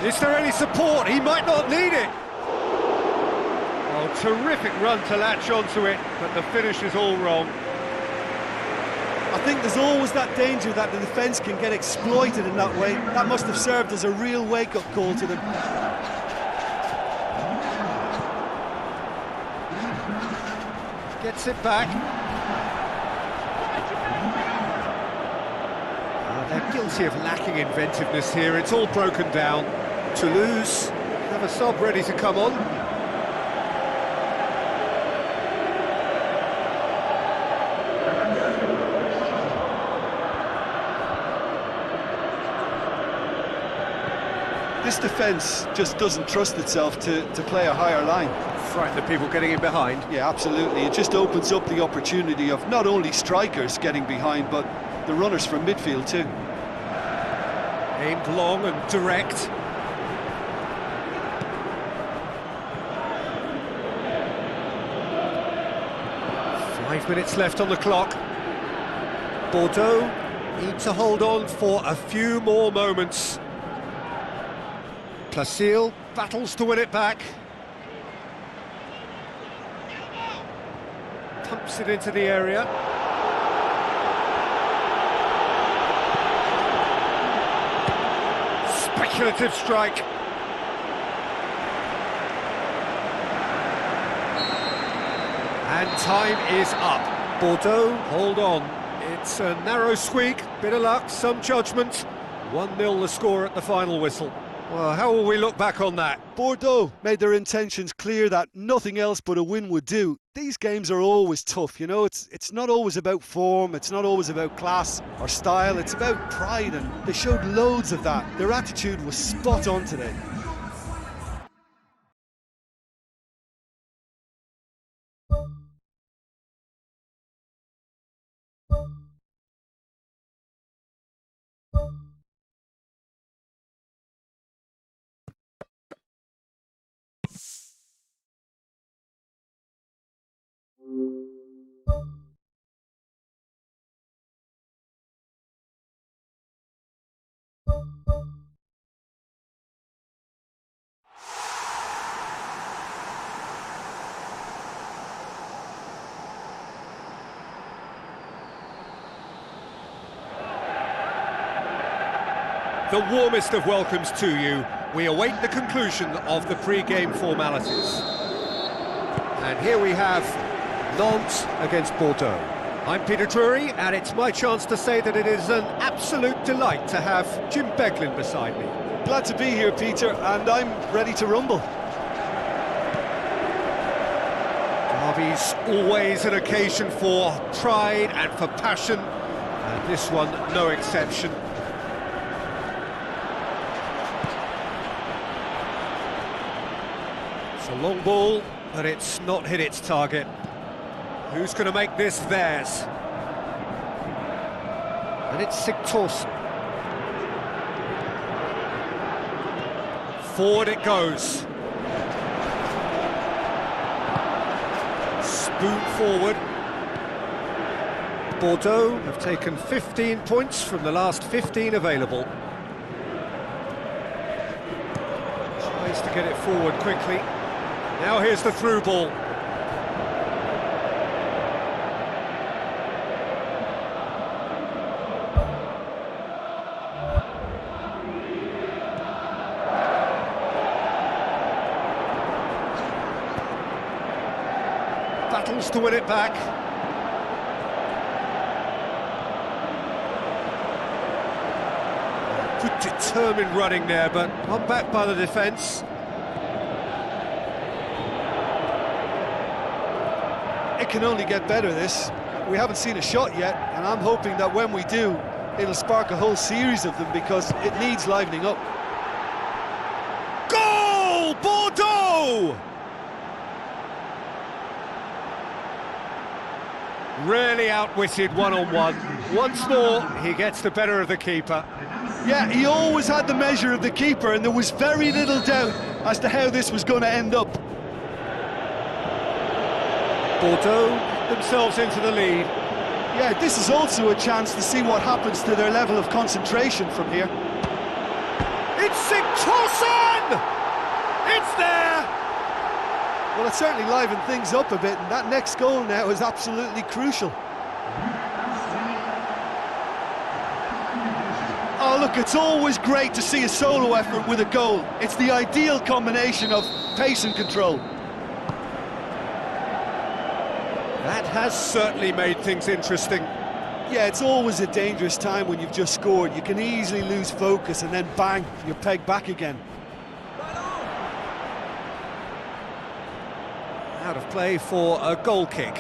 Is there any support? He might not need it. Oh, terrific run to latch onto it, but the finish is all wrong. I think there's always that danger that the defence can get exploited in that way. That must have served as a real wake-up call to them. Gets it back. They're guilty of lacking inventiveness here. It's all broken down. Toulouse have a sub ready to come on. This defence just doesn't trust itself to play a higher line. Frighten the people getting in behind. Yeah, absolutely. It just opens up the opportunity of not only strikers getting behind, but the runners from midfield too. Aimed long and direct. Five minutes left on the clock. Bordeaux need to hold on for a few more moments. Placille battles to win it back. Pumps it into the area. Speculative strike. And time is up. Bordeaux, hold on. It's a narrow squeak, bit of luck, some judgment. 1-0 the score at the final whistle. Well, how will we look back on that? Bordeaux made their intentions clear that nothing else but a win would do. These games are always tough, you know, it's not always about form, it's not always about class or style, it's about pride, and they showed loads of that. Their attitude was spot on today. The warmest of welcomes to you. We await the conclusion of the pre-game formalities. And here we have Nantes against Bordeaux. I'm Peter Drury, and it's my chance to say that it is an absolute delight to have Jim Beglin beside me. Glad to be here, Peter, and I'm ready to rumble. Derby's always an occasion for pride and for passion. This one, no exception. It's a long ball, but it's not hit its target. Who's going to make this theirs? And it's Sigthorsson. Forward it goes. Spoon forward. Bordeaux have taken 15 points from the last 15 available. Tries to get it forward quickly. Now here's the through ball. Battles to win it back. Good determined running there, but one back by the defence. It can only get better, this. We haven't seen a shot yet, and I'm hoping that when we do, it'll spark a whole series of them, because it needs livening up. Goal! Bordeaux! Really outwitted one-on-one. Once more, he gets the better of the keeper. Yeah, he always had the measure of the keeper, and there was very little doubt as to how this was going to end up. Bordeaux themselves into the lead. Yeah, this is also a chance to see what happens to their level of concentration from here. It's Sigthorsson! It's there! Well, it certainly livened things up a bit, and that next goal now is absolutely crucial. Oh, look, it's always great to see a solo effort with a goal. It's the ideal combination of pace and control. That has certainly made things interesting. Yeah, it's always a dangerous time when you've just scored. You can easily lose focus and then bang, you're pegged back again. Out of play for a goal kick.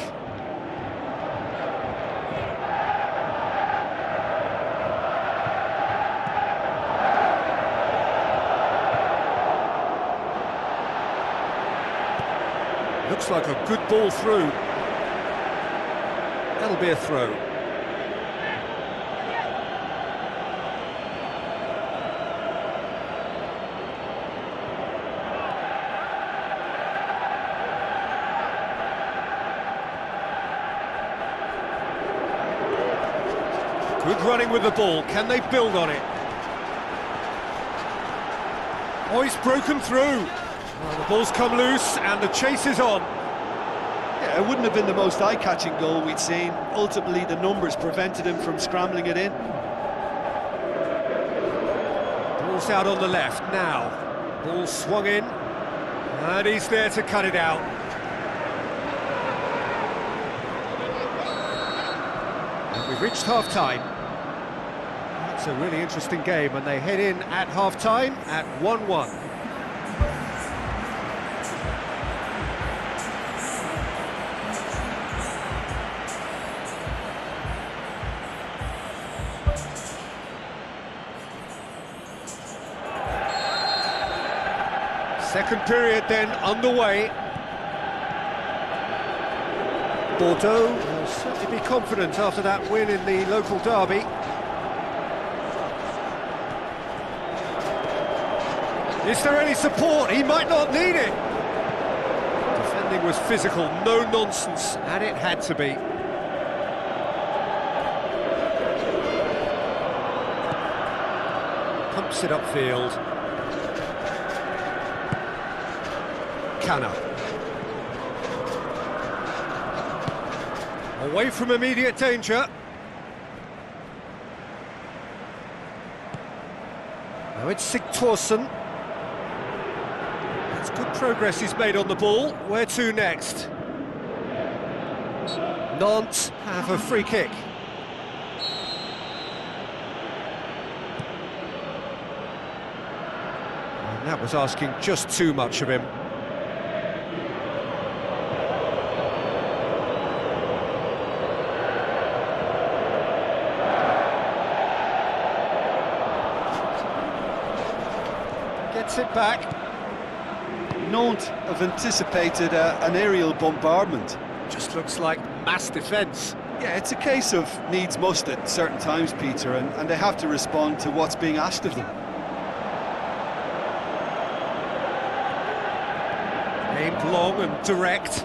Looks like a good ball through. That'll be a throw. Good running with the ball. Can they build on it? Oh, he's broken through. Well, the ball's come loose and the chase is on. Yeah, it wouldn't have been the most eye-catching goal we'd seen. Ultimately, the numbers prevented him from scrambling it in. Ball's out on the left now. Ball swung in. And he's there to cut it out. And we've reached half-time. It's a really interesting game, and they head in at half-time at 1-1. Second period then underway. Bordeaux will certainly be confident after that win in the local derby. Is there any support? He might not need it. Defending was physical, no nonsense, and it had to be. Pumps it upfield. Canna. Away from immediate danger. Now it's Sigthorsson. That's good progress he's made on the ball. Where to next? Nantes have a free kick. And that was asking just too much of him. Gets it back. Not have anticipated an aerial bombardment. Just looks like mass defence. Yeah, it's a case of needs must at certain times, Peter, and they have to respond to what's being asked of them. Aimed long and direct.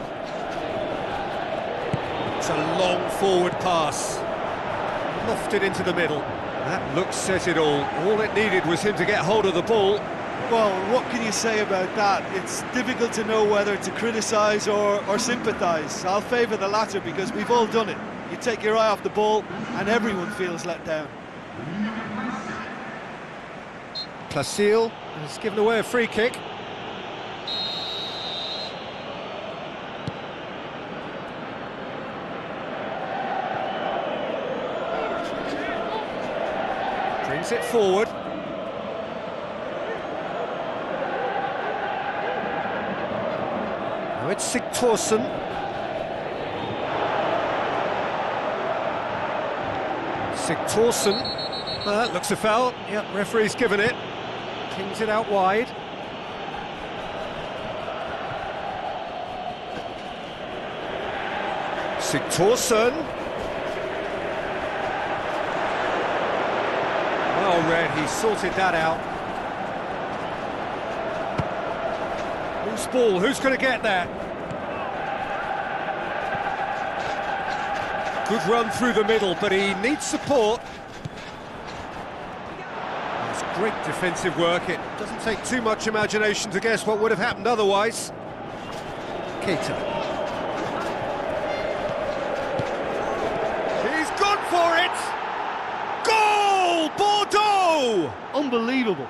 It's a long forward pass. Lofted into the middle. That looks set it all. All it needed was him to get hold of the ball. Well, what can you say about that? It's difficult to know whether to criticise or sympathise. I'll favour the latter because we've all done it. You take your eye off the ball and everyone feels let down. Placille has given away a free kick. Brings it forward. Now it's Sigthorsson. Sigthorsson. That looks a foul. Yep, referee's given it. Kings it out wide. Sigthorsson. Well read, he sorted that out. Loose ball, who's going to get that? Good run through the middle, but he needs support. That's great defensive work. It doesn't take too much imagination to guess what would have happened otherwise. Keita. He's gone for it! Goal! Bordeaux! Unbelievable.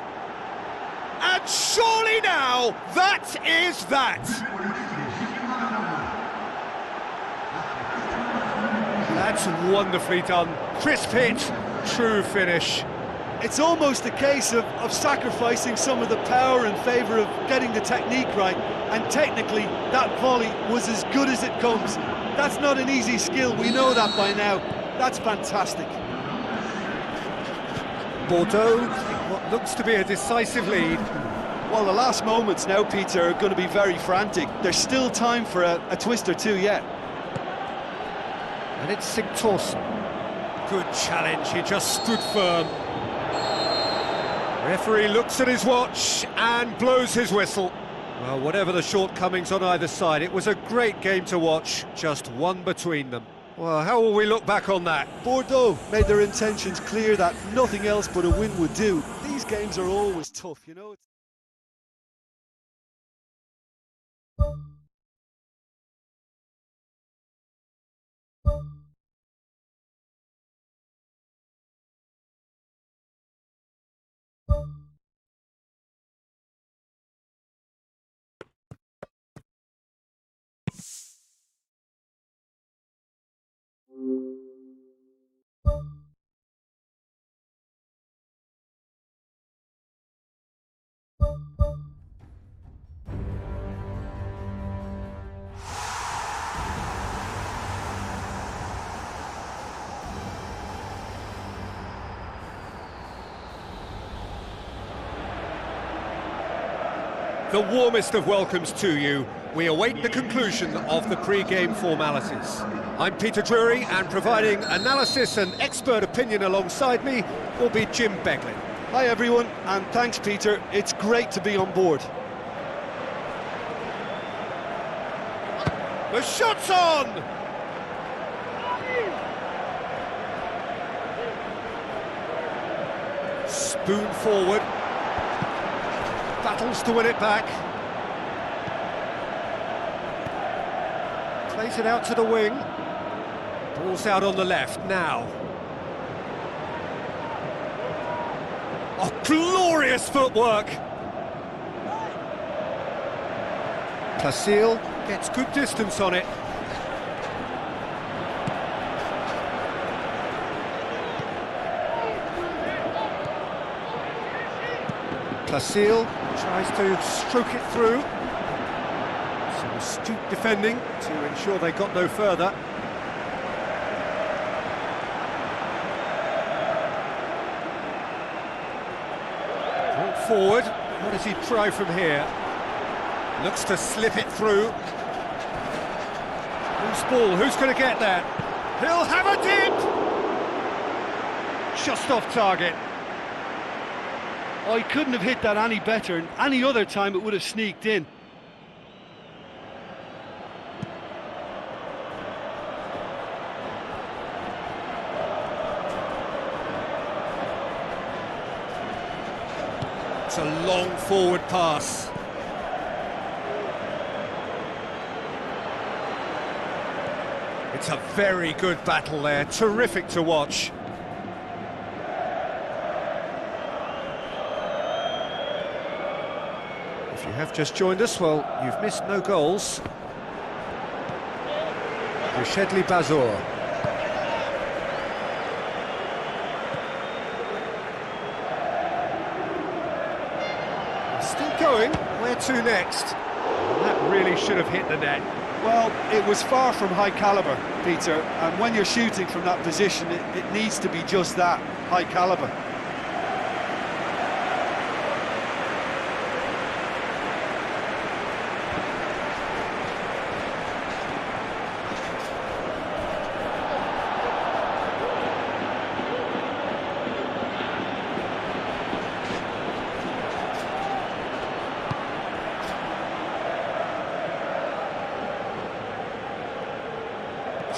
And surely now, that is that! That's wonderfully done. Crisp hit, true finish. It's almost a case of sacrificing some of the power in favour of getting the technique right, and technically that volley was as good as it comes. That's not an easy skill, we know that by now. That's fantastic. Bordeaux, what looks to be a decisive lead. Well, the last moments now, Peter, are going to be very frantic. There's still time for a twist or two yet. And it's Sigthorsson. Good challenge, he just stood firm. Referee looks at his watch and blows his whistle. Well, whatever the shortcomings on either side, it was a great game to watch, just one between them. Well, how will we look back on that? Bordeaux made their intentions clear that nothing else but a win would do. These games are always tough, you know. The warmest of welcomes to you. We await the conclusion of the pre-game formalities. I'm Peter Drury, and providing analysis and expert opinion alongside me will be Jim Beglin. Hi everyone, and thanks Peter, it's great to be on board. The shot's on! Spoon forward. Battles to win it back. Plays it out to the wing. Ball's out on the left now. Oh, glorious footwork! Placille gets good distance on it. Placille tries to stroke it through. Some astute defending to ensure they got no further. Brought forward. What does he try from here? Looks to slip it through. Who's ball? Who's going to get that? He'll have a dip! Just off target. Oh, he couldn't have hit that any better, and any other time it would have sneaked in. It's a long forward pass. It's a very good battle there, terrific to watch. If you have just joined us, well, you've missed no goals. Shedley Bazor. Still going, where to next? That really should have hit the net. Well, it was far from high calibre, Peter, and when you're shooting from that position, it needs to be just that, high calibre.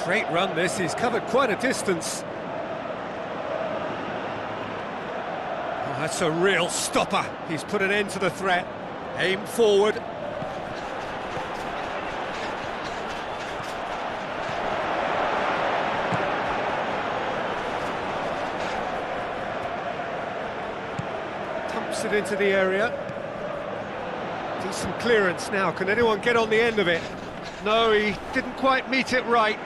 Great run this, he's covered quite a distance. Oh, that's a real stopper. He's put an end to the threat. Aim forward. Pumps it into the area. Decent clearance now. Can anyone get on the end of it? No, he didn't quite meet it right.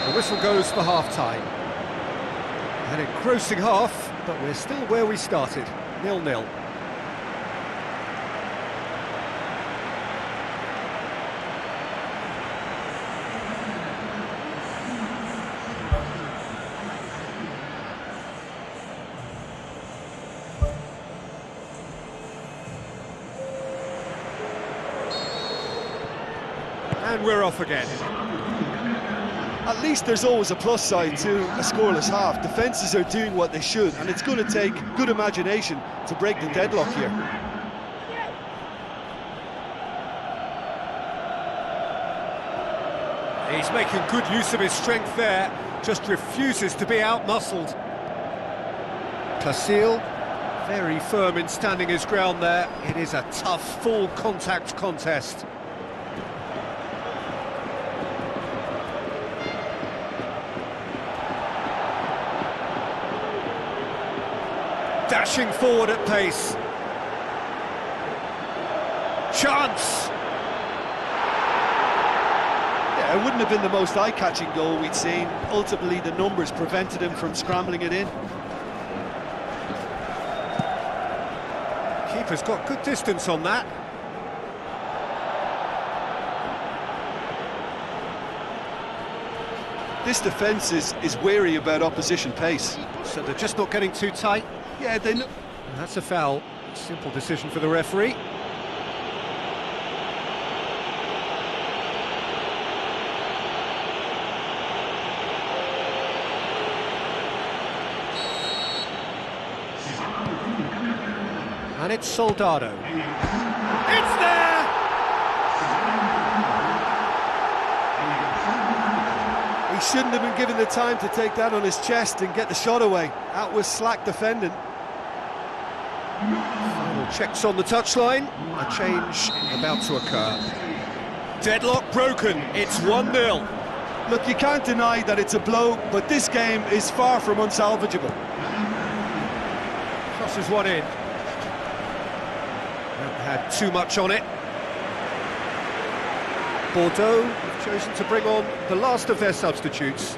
The whistle goes for half-time. An engrossing half, but we're still where we started, 0-0. And we're off again. At least there's always a plus side to a scoreless half. Defences are doing what they should, and it's going to take good imagination to break the deadlock here. He's making good use of his strength there, just refuses to be out-muscled. Placile, very firm in standing his ground there. It is a tough, full-contact contest. Dashing forward at pace. Chance! Yeah, it wouldn't have been the most eye-catching goal we'd seen. Ultimately, the numbers prevented him from scrambling it in. Keeper's got good distance on that. This defence is wary about opposition pace. So they're just not getting too tight. Yeah, they know. That's a foul. Simple decision for the referee. And it's Soldado. It's there! He shouldn't have been given the time to take that on his chest and get the shot away. That was slack defending. Final checks on the touchline. A change about to occur. Deadlock broken. It's 1-0. Look, you can't deny that it's a blow, but this game is far from unsalvageable. Crosses one in. Haven't had too much on it. Bordeaux have chosen to bring on the last of their substitutes.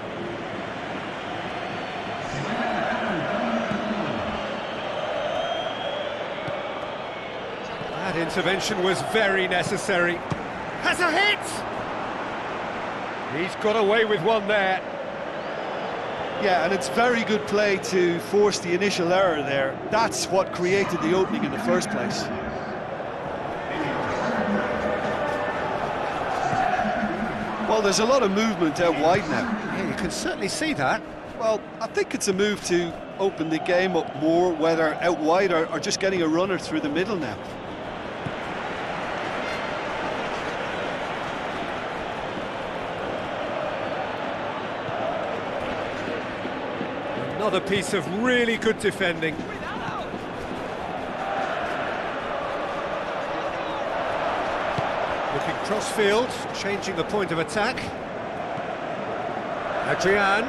That intervention was very necessary. Has a hit! He's got away with one there. Yeah, and it's very good play to force the initial error there. That's what created the opening in the first place. Well, there's a lot of movement out wide now. Yeah, you can certainly see that. Well, I think it's a move to open the game up more, whether out wide or just getting a runner through the middle now. Another piece of really good defending. Looking crossfield, changing the point of attack. Adrian.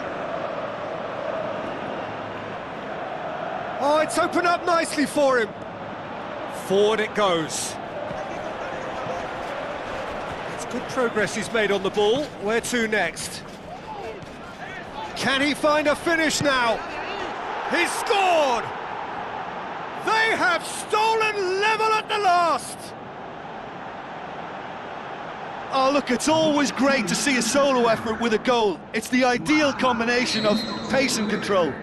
Oh, it's opened up nicely for him. Forward it goes. It's good progress he's made on the ball. Where to next? Can he find a finish now? He's scored! They have stolen level at the last! Oh, look, it's always great to see a solo effort with a goal. It's the ideal combination of pace and control.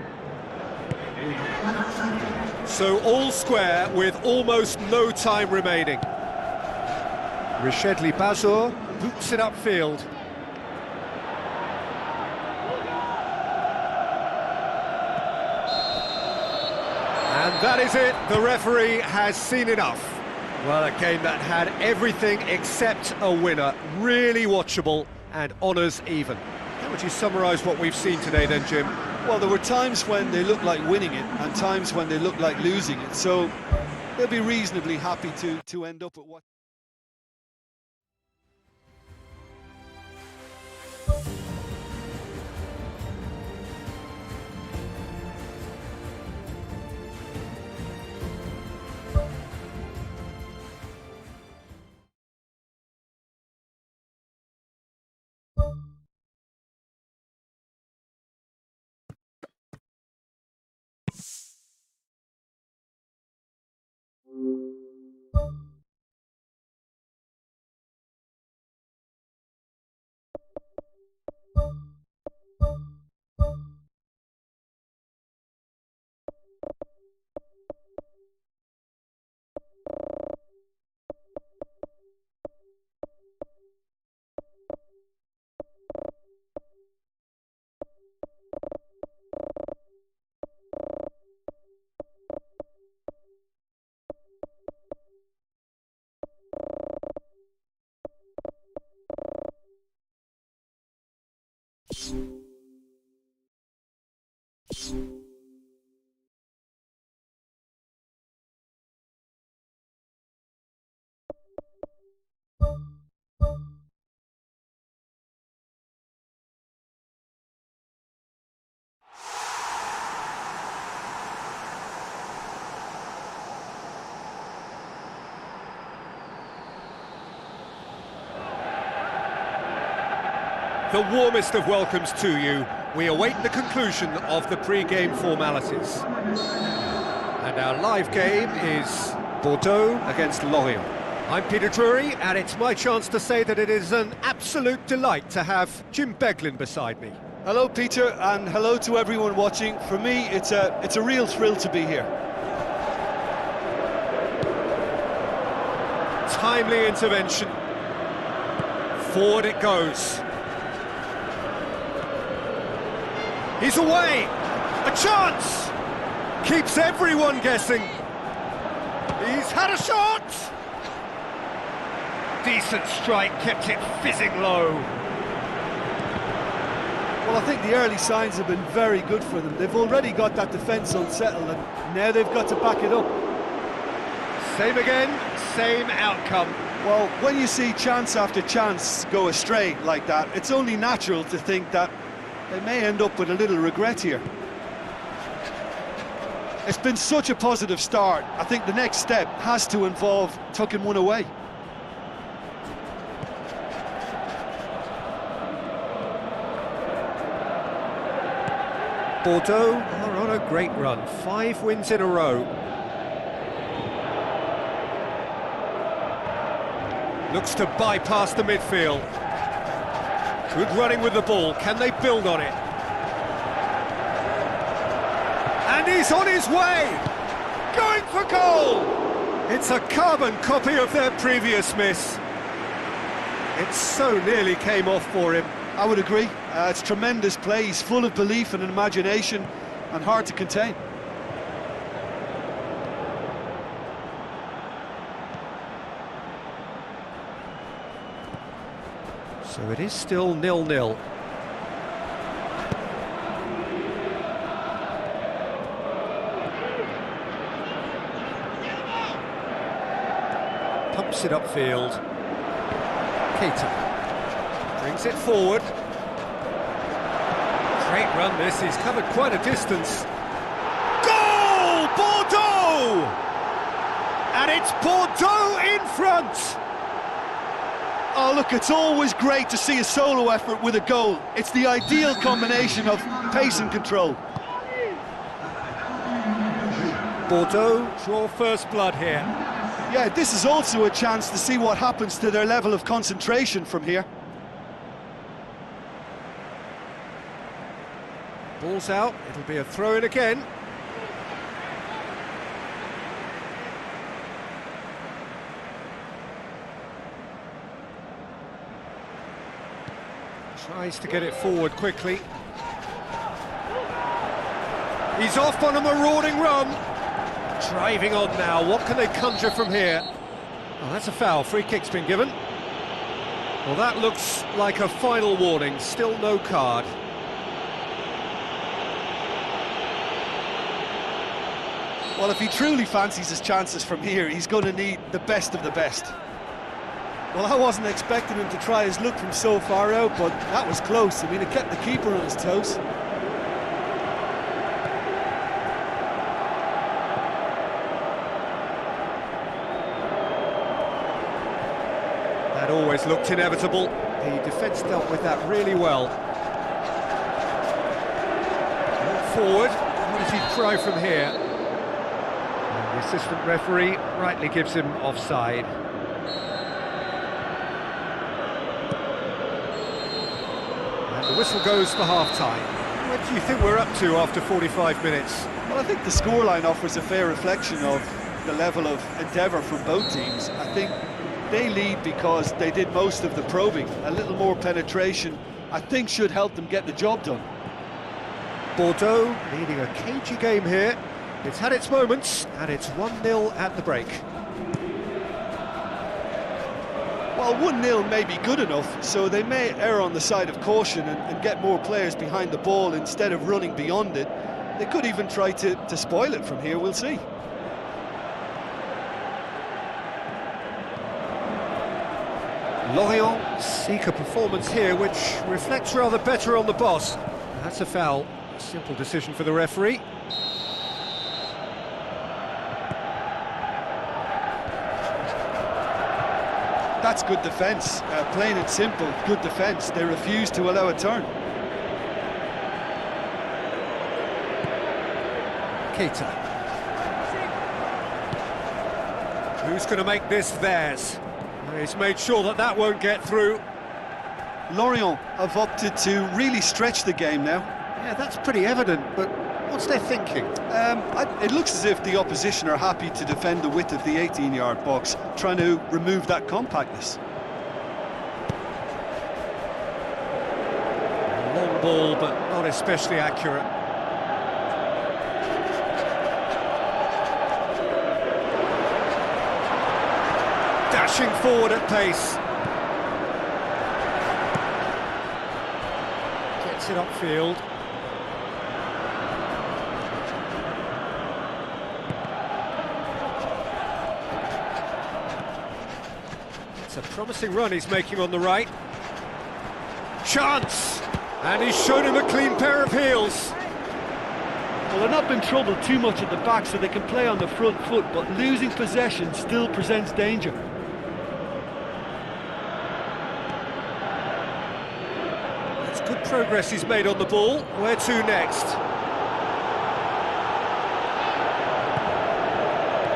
So all square with almost no time remaining. Richedli Bazur boots it upfield. And that is it, the referee has seen enough. Well, a game that had everything except a winner. Really watchable and honours even. How would you summarise what we've seen today then, Jim? Well, there were times when they looked like winning it and times when they looked like losing it, so they'll be reasonably happy to end up at what... The warmest of welcomes to you. We await the conclusion of the pre-game formalities. And our live game is Bordeaux against Lorient. I'm Peter Drury, and it's my chance to say that it is an absolute delight to have Jim Beglin beside me. Hello, Peter, and hello to everyone watching. For me, it's a real thrill to be here. Timely intervention. Forward it goes. He's away! A chance! Keeps everyone guessing. He's had a shot! Decent strike, kept it fizzing low. Well, I think the early signs have been very good for them. They've already got that defence unsettled, and now they've got to back it up. Same again, same outcome. Well, when you see chance after chance go astray like that, it's only natural to think that they may end up with a little regret here. It's been such a positive start. I think the next step has to involve tucking one away. Bordeaux are on a great run, 5 wins in a row. Looks to bypass the midfield. Good running with the ball, can they build on it? And he's on his way! Going for goal! It's a carbon copy of their previous miss. It so nearly came off for him. I would agree. It's tremendous play. He's full of belief and imagination and hard to contain. So it is still 0-0. Pumps it upfield. Keita brings it forward. Great run this, he's covered quite a distance. Goal! Bordeaux! And it's Bordeaux in front! Oh, look, it's always great to see a solo effort with a goal. It's the ideal combination of pace and control. Bordeaux draw first blood here. Yeah, this is also a chance to see what happens to their level of concentration from here. Ball's out, it'll be a throw-in again. Tries to get it forward quickly. He's off on a marauding run. Driving on now, what can they conjure from here? Oh, that's a foul, free kick's been given. Well, that looks like a final warning, still no card. Well, if he truly fancies his chances from here, he's going to need the best of the best. Well, I wasn't expecting him to try his luck from so far out, but that was close. I mean, it kept the keeper on his toes. That always looked inevitable. The defence dealt with that really well. Forward, what does he try from here? And the assistant referee rightly gives him offside. And the whistle goes for half-time. What do you think we're up to after 45 minutes? Well, I think the scoreline offers a fair reflection of the level of endeavour from both teams. I think they lead because they did most of the probing. A little more penetration, I think, should help them get the job done. Bordeaux leading a cagey game here. It's had its moments, and it's 1-0 at the break. Well, 1-0 may be good enough, so they may err on the side of caution and get more players behind the ball instead of running beyond it. They could even try to spoil it from here, we'll see. Lorient seek a performance here which reflects rather better on the boss. That's a foul. Simple decision for the referee. That's good defence, plain and simple, good defence. They refuse to allow a turn. Keita. Who's going to make this theirs? He's made sure that that won't get through. Lorient have opted to really stretch the game now. Yeah, that's pretty evident, but what's their thinking? It looks as if the opposition are happy to defend the width of the 18-yard box, trying to remove that compactness. Long ball, but not especially accurate. Dashing forward at pace. Gets it upfield. It's a promising run he's making on the right. Chance! And he's shown him a clean pair of heels. Well, they're not been troubled too much at the back, so they can play on the front foot, but losing possession still presents danger. It's good progress he's made on the ball. Where to next?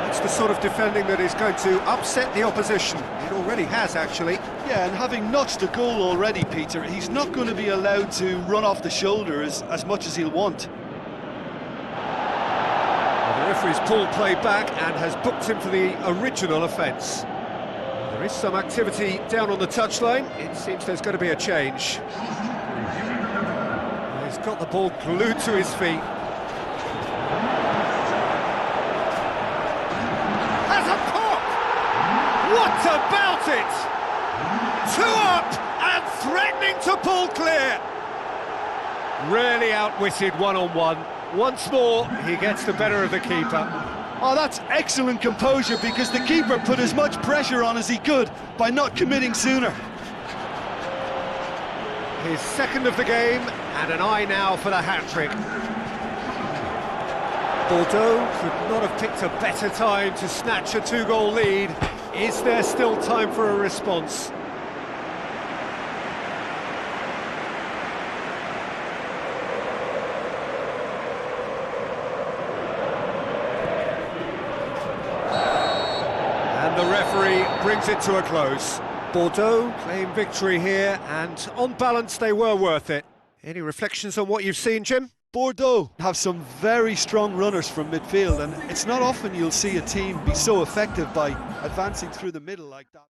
That's the sort of defending that is going to upset the opposition. It already has, actually. Yeah, and having notched a goal already, Peter, he's not going to be allowed to run off the shoulder as much as he'll want. referee's pulled play back and has booked him for the original offence. There is some activity down on the touchline. It seems there's going to be a change. He's got the ball glued to his feet. Has a pop! What about it? 2 up and threatening to pull clear. Really outwitted one-on-one. Once more, he gets the better of the keeper. Oh, that's excellent composure, because the keeper put as much pressure on as he could by not committing sooner. His second of the game, and an eye now for the hat-trick. Bordeaux could not have picked a better time to snatch a 2-goal lead. Is there still time for a response? And the referee brings it to a close. Bordeaux claim victory here, and on balance they were worth it. Any reflections on what you've seen, Jim? Bordeaux have some very strong runners from midfield, and it's not often you'll see a team be so effective by advancing through the middle like that.